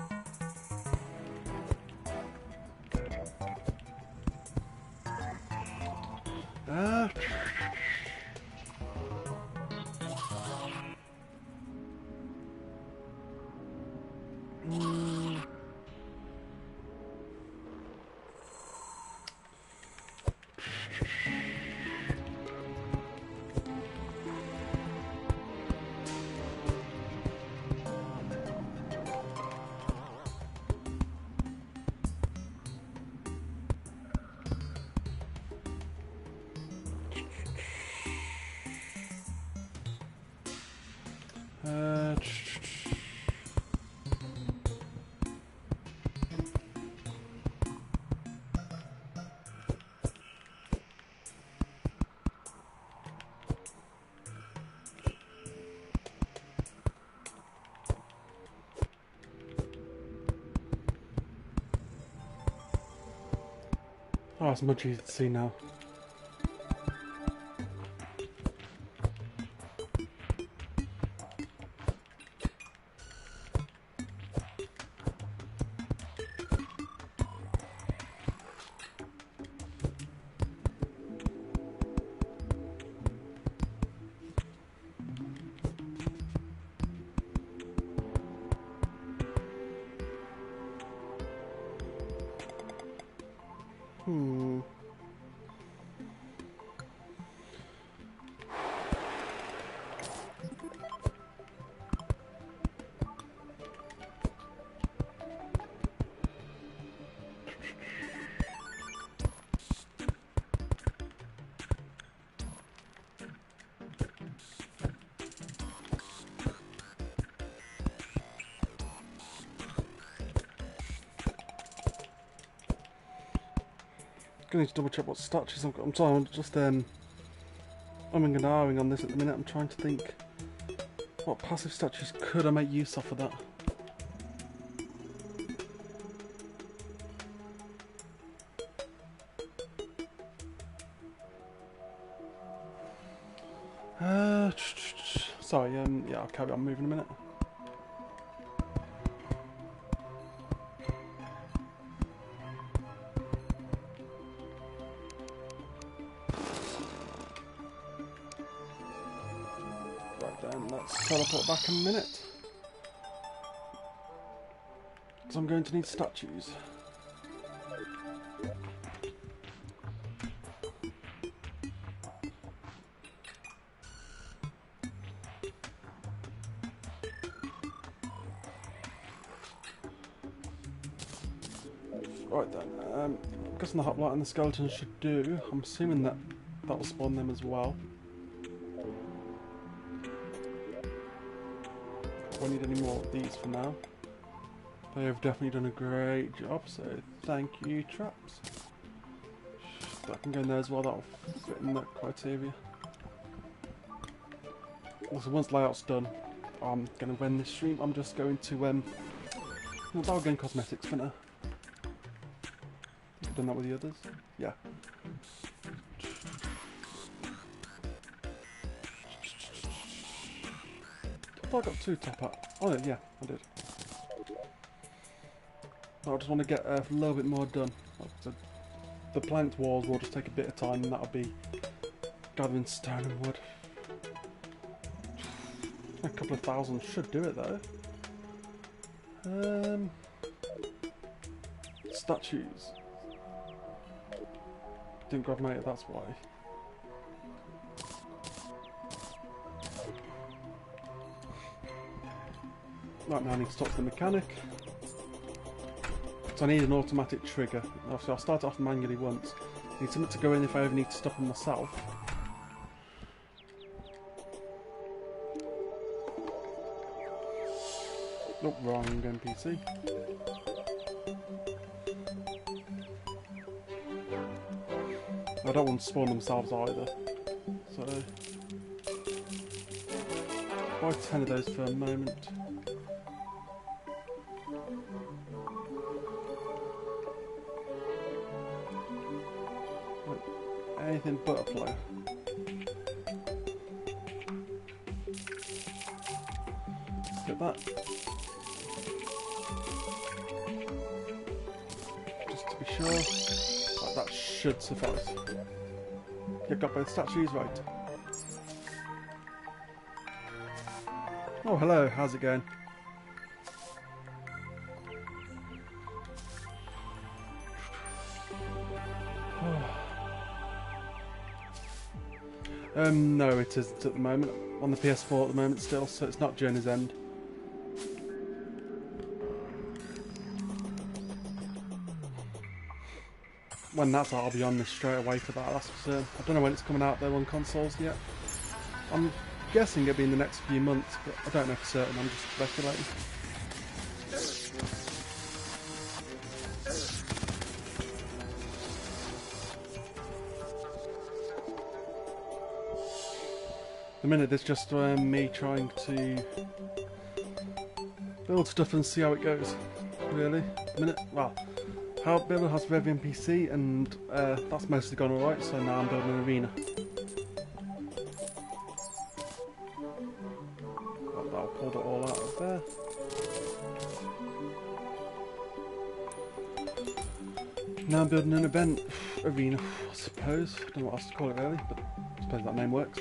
Oh, it's much easier to see now. Hmm. Gonna need to double check what statues I've got. I'm sorry, I'm just umming and ahhing on this at the minute. I'm trying to think what passive statues could I make use of for that. Sorry, yeah, I'll carry on moving in a minute. Right then, let's teleport back in a minute. So I'm going to need statues. Right then, I'm guessing the hoplite and the skeleton should do. I'm assuming that will spawn them as well. Won't need any more of these for now. They have definitely done a great job, so thank you, traps. That can go in there as well, that'll fit in that criteria. Also, once layout's done, I'm going to end this stream. I'm just going to I'll gain cosmetics for now. I've done that with the others. Yeah. I thought I got 2 top hat. Oh yeah, I did. I just want to get a little bit more done. The planked walls will just take a bit of time, and that'll be gathering stone and wood. A couple of thousand should do it though. Statues. Didn't grab mate, that's why. Right now I need to talk to the mechanic. So I need an automatic trigger. Obviously I'll start it off manually once. I need something to go in if I ever need to stop them myself. Oh, wrong NPC. I don't want to spawn themselves either. So buy 10 of those for a moment. Anything but a flow. Get that. Just to be sure. Right, that should suffice. You've got both statues right. Oh hello, how's it going? No, it isn't at the moment. On the PS4 at the moment still, so it's not Journey's End. When that's out, I'll be on this straight away for that, that's for certain. I don't know when it's coming out though on consoles yet. I'm guessing it'll be in the next few months, but I don't know for certain, I'm just speculating. The minute it's just me trying to build stuff and see how it goes, really. The minute, well, how builder has for every NPC, and that's mostly gone alright, so now I'm building an arena. Well, that'll pull it all out of there. Now I'm building an event arena, I suppose. I don't know what else to call it really, but I suppose that name works.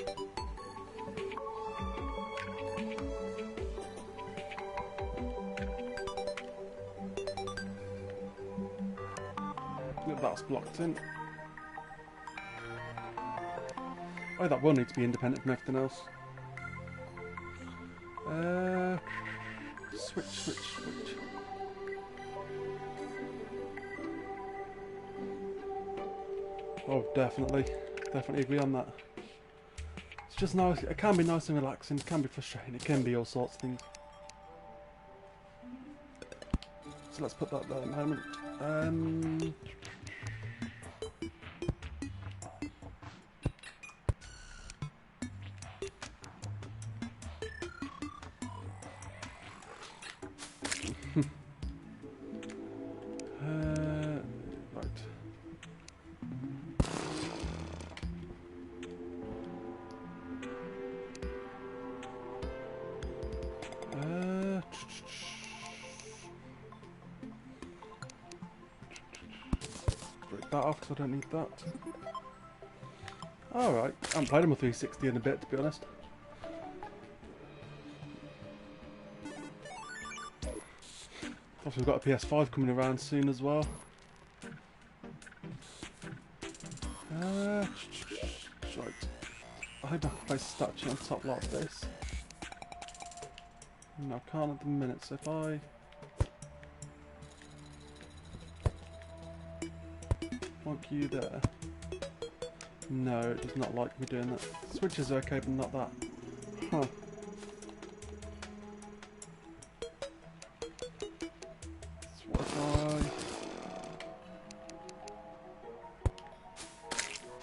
That's blocked in. Oh, that will need to be independent from everything else. Switch. Oh, definitely agree on that. It's just nice. It can be nice and relaxing. It can be frustrating. It can be all sorts of things. So let's put that there in a moment. Right. Break that off because I don't need that. Alright, I haven't played on my 360 in a bit, to be honest. Also, we've got a PS5 coming around soon as well. Right. I hope I can place a statue on top like this. No, I can't at the minute, so if I... plonk you there... No, it does not like me doing that. Switches are okay, but not that. Huh. So what if I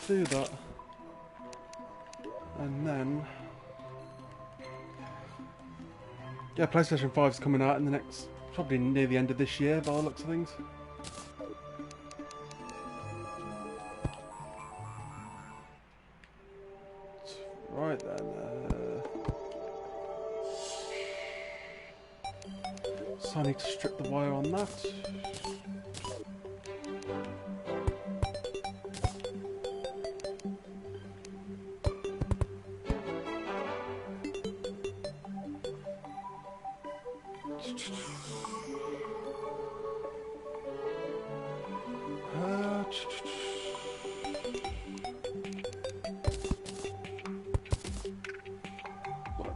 do that, and then yeah, PlayStation 5's coming out in the next, probably near the end of this year by the looks of things. Right then, so I need to strip the wire on that.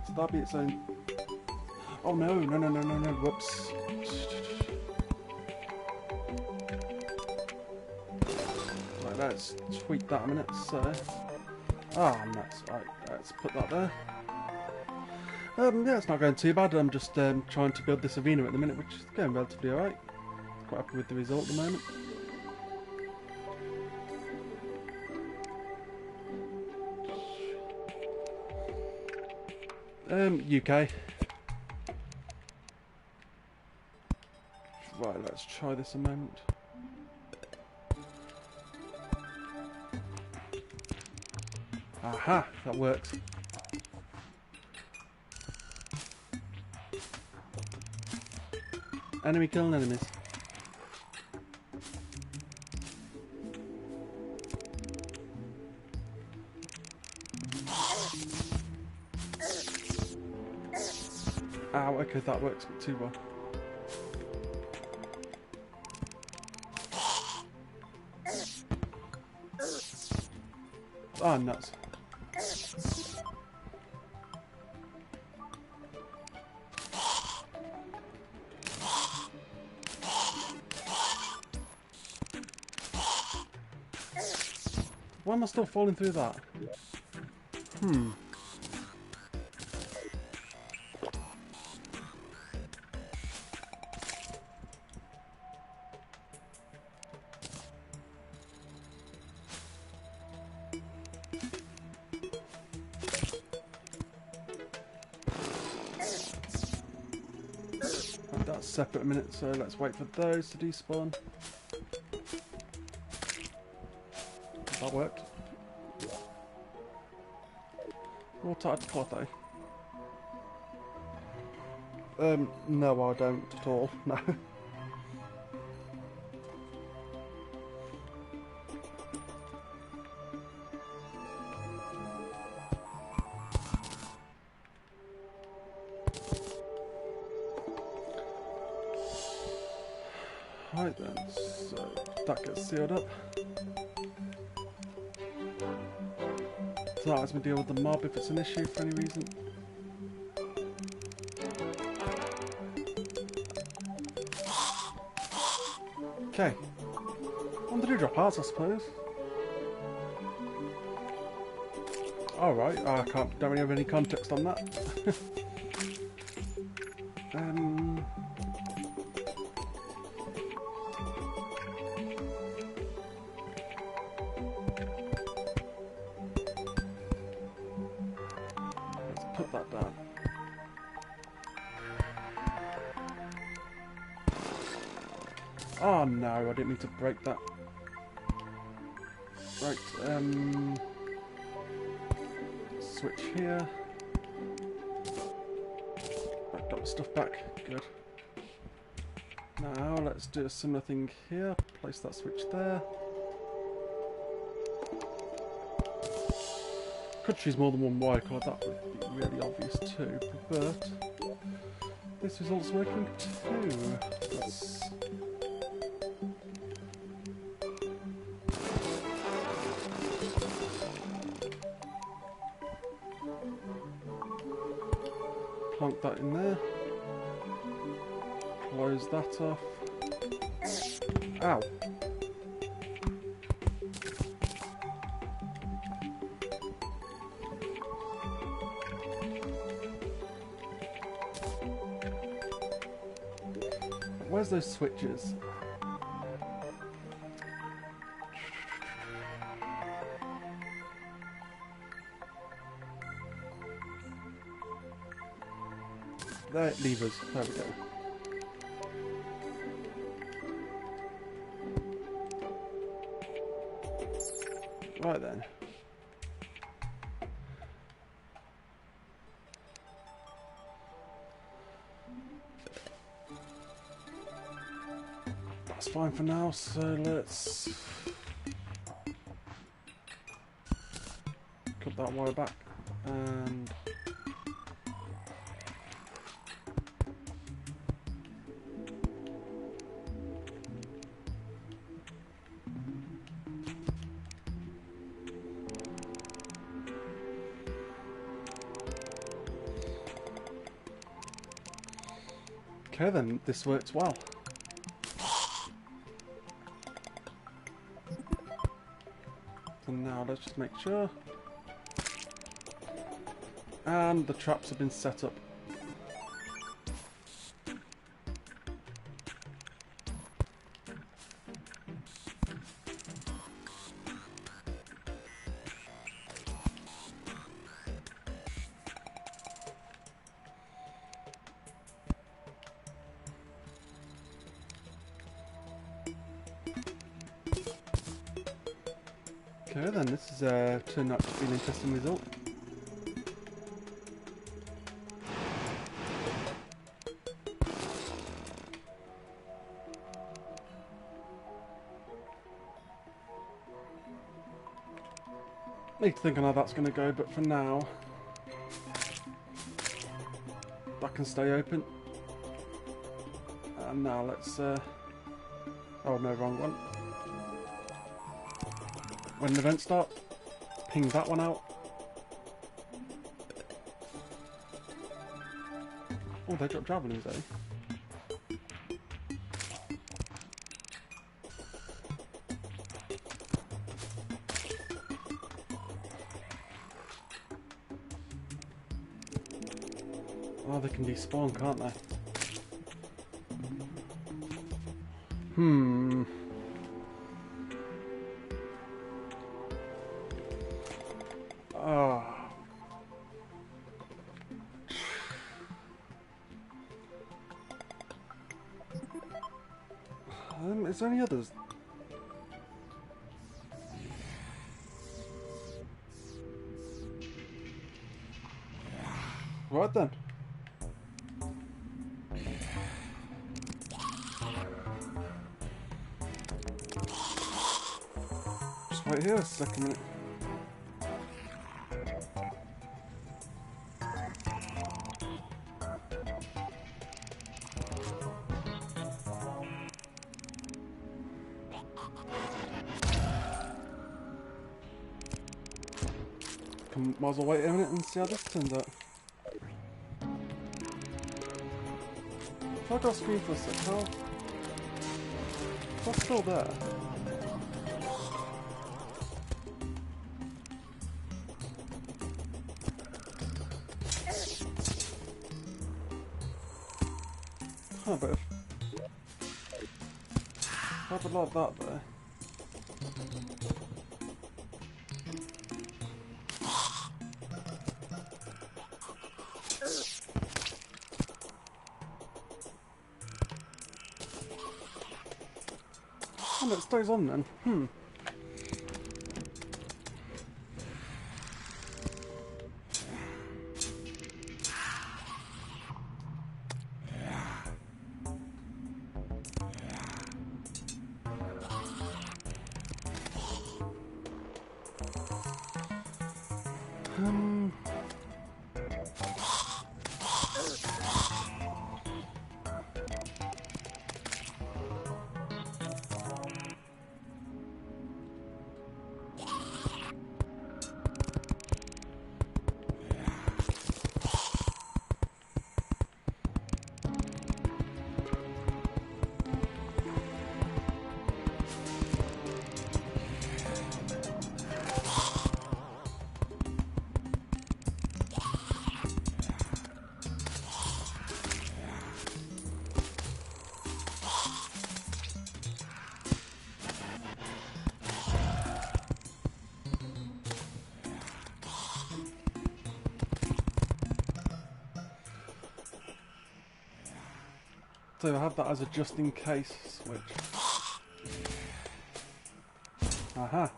That'll be its own. Oh no, whoops. Right, let's tweak that a minute, so. Ah, nuts. Right, let's put that there. Yeah, it's not going too bad. I'm just trying to build this arena at the minute, which is going relatively alright. Quite happy with the result at the moment. UK. Right, let's try this a moment. Aha, that works. Enemy killing enemies. Ow, okay, that works too well. Ah, nuts. Why am I still falling through that? That's separate a minute, so let's wait for those to despawn. That worked. Water cloth, no, I don't at all. No. Right then, so that gets sealed up. So that lets me deal with the mob if it's an issue for any reason. Okay. On to do drop parts, I suppose. Alright, I don't really have any context on that. Let's put that down. Oh no, I didn't mean to break that. Right, switch here. Right, got the stuff back. Good. Now let's do a similar thing here. Place that switch there. Could choose more than one wire cord, that would be really obvious too, but this result's working too. Let's plonk that in there. Close that off. Ow. Where's those switches? There, levers. There we go. Right then. That's fine for now, so let's cut that wire back and okay then, this works well. So now let's just make sure. And the traps have been set up. Okay then, this has turned out to be an interesting result. Need to think on how that's going to go, but for now, that can stay open. And now let's, oh no, wrong one. When the event starts, ping that one out. Oh, they dropped javelins, eh? Oh, they can despawn, can't they? Oh. Is there any others? Right then. Just wait here a second minute. might as well wait a minute and see how this turns out. If I go off screen for a sec, that's still there. Huh, but if I have it like that there. And it stays on then. So I have that as a just in case switch. Aha.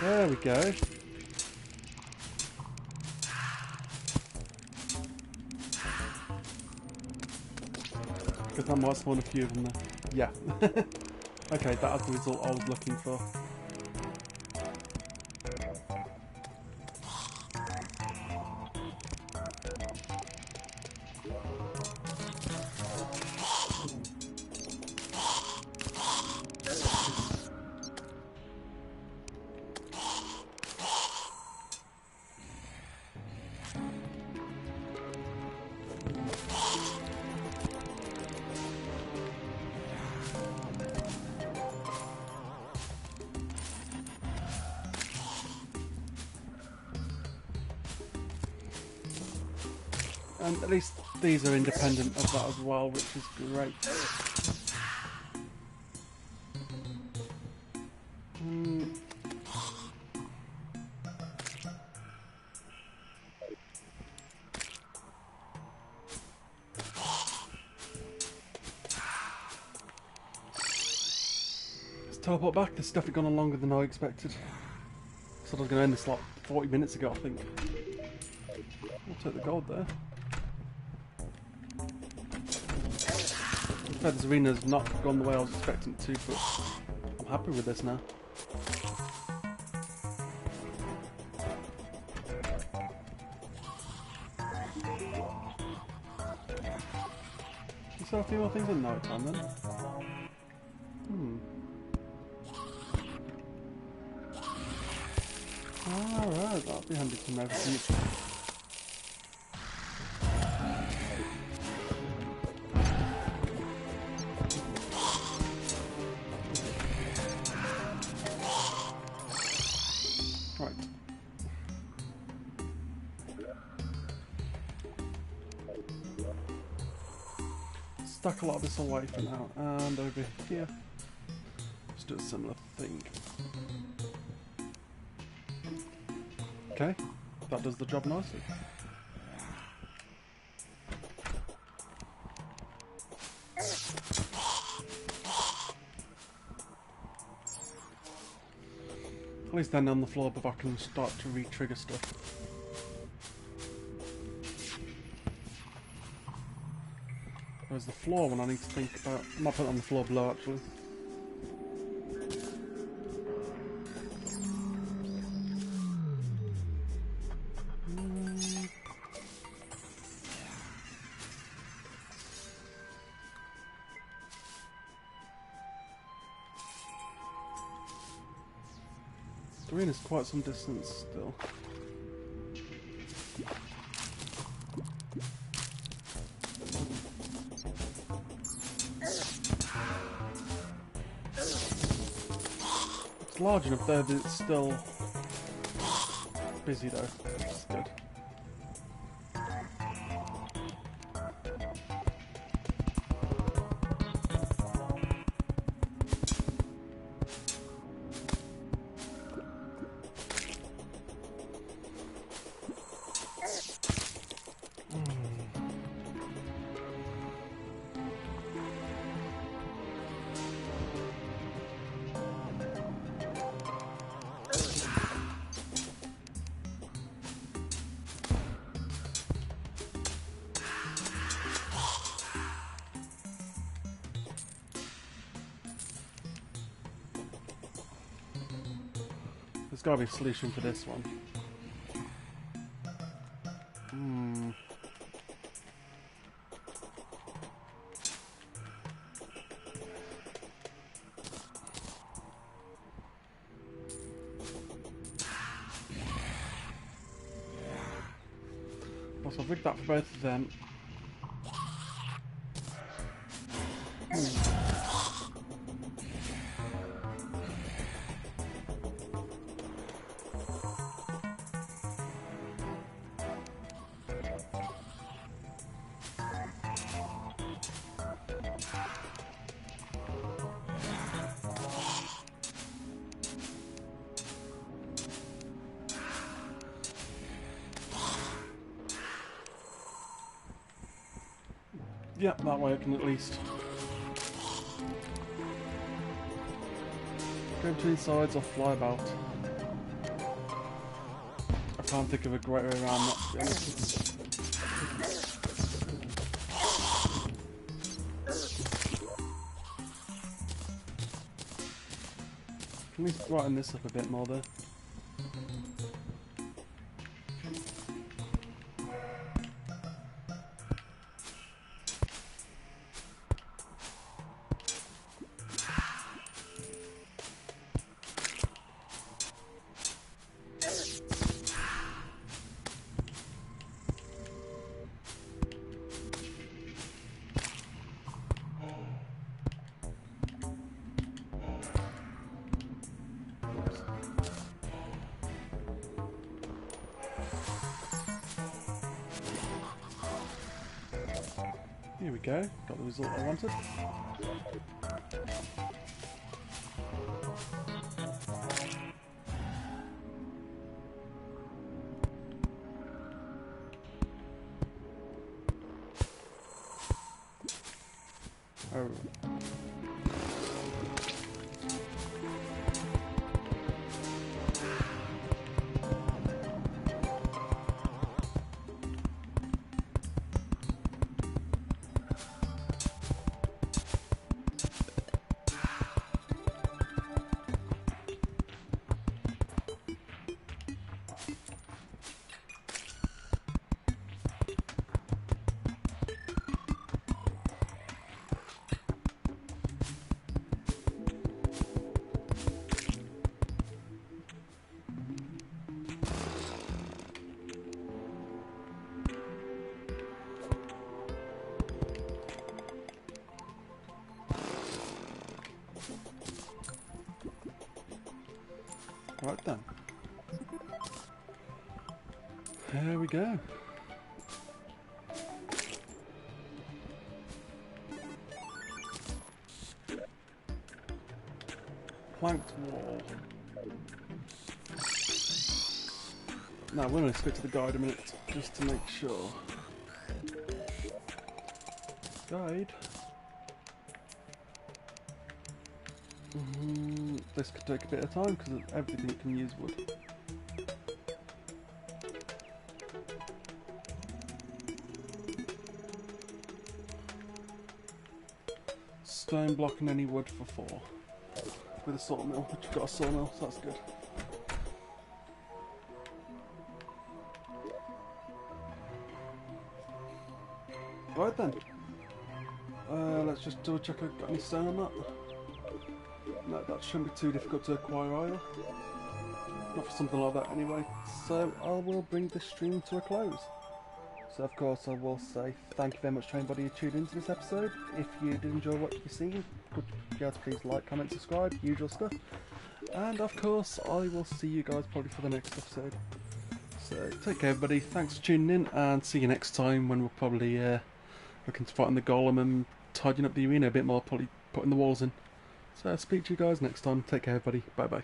There we go. Because that might spawn a few of them there. Yeah. Okay, that's the result I was looking for. And at least these are independent of that as well, which is great. Let's teleport back. This stuff has gone on longer than I expected. So I was going to end this like 40 minutes ago, I think. I'll take the gold there. This arena's not gone the way I was expecting it to, but I'm happy with this now. You saw a few more things at night time then? Alright, that'll be handy to know for the future. Stack a lot of this away for now, and over here, let's do a similar thing. Okay, that does the job nicely. At least then on the floor above I can start to re-trigger stuff. Whereas the floor one I need to think about. I might put it on the floor below actually. Green is quite some distance still. It's large enough though that it's still busy though, which is good. There's got to be a solution for this one. So I've rigged that for both of them. Yeah, that way I can at least go between sides or fly about. I can't think of a great way around that, to be honest. Can we brighten this up a bit more though? Here we go, got the result I wanted. Oh. Right then. There we go. Planked wall. Now we're going to stick to the guide a minute, just to make sure. Guide. This could take a bit of time because everything can use wood. Stone block and any wood for 4. With a sawmill, which we've got a sawmill, so that's good. Right then. Let's just double check I've got any stone on that. No, that shouldn't be too difficult to acquire either. not for something like that anyway. So I will bring this stream to a close. So of course I will say thank you very much to anybody who tuned into this episode. If you did enjoy what you've seen, would you guys please like, comment, subscribe, usual stuff. And of course I will see you guys probably for the next episode. So take care everybody, thanks for tuning in, and see you next time when we're probably looking to fighting the golem and tidying up the arena a bit more, probably putting the walls in. So speak to you guys next time, take care everybody, bye bye.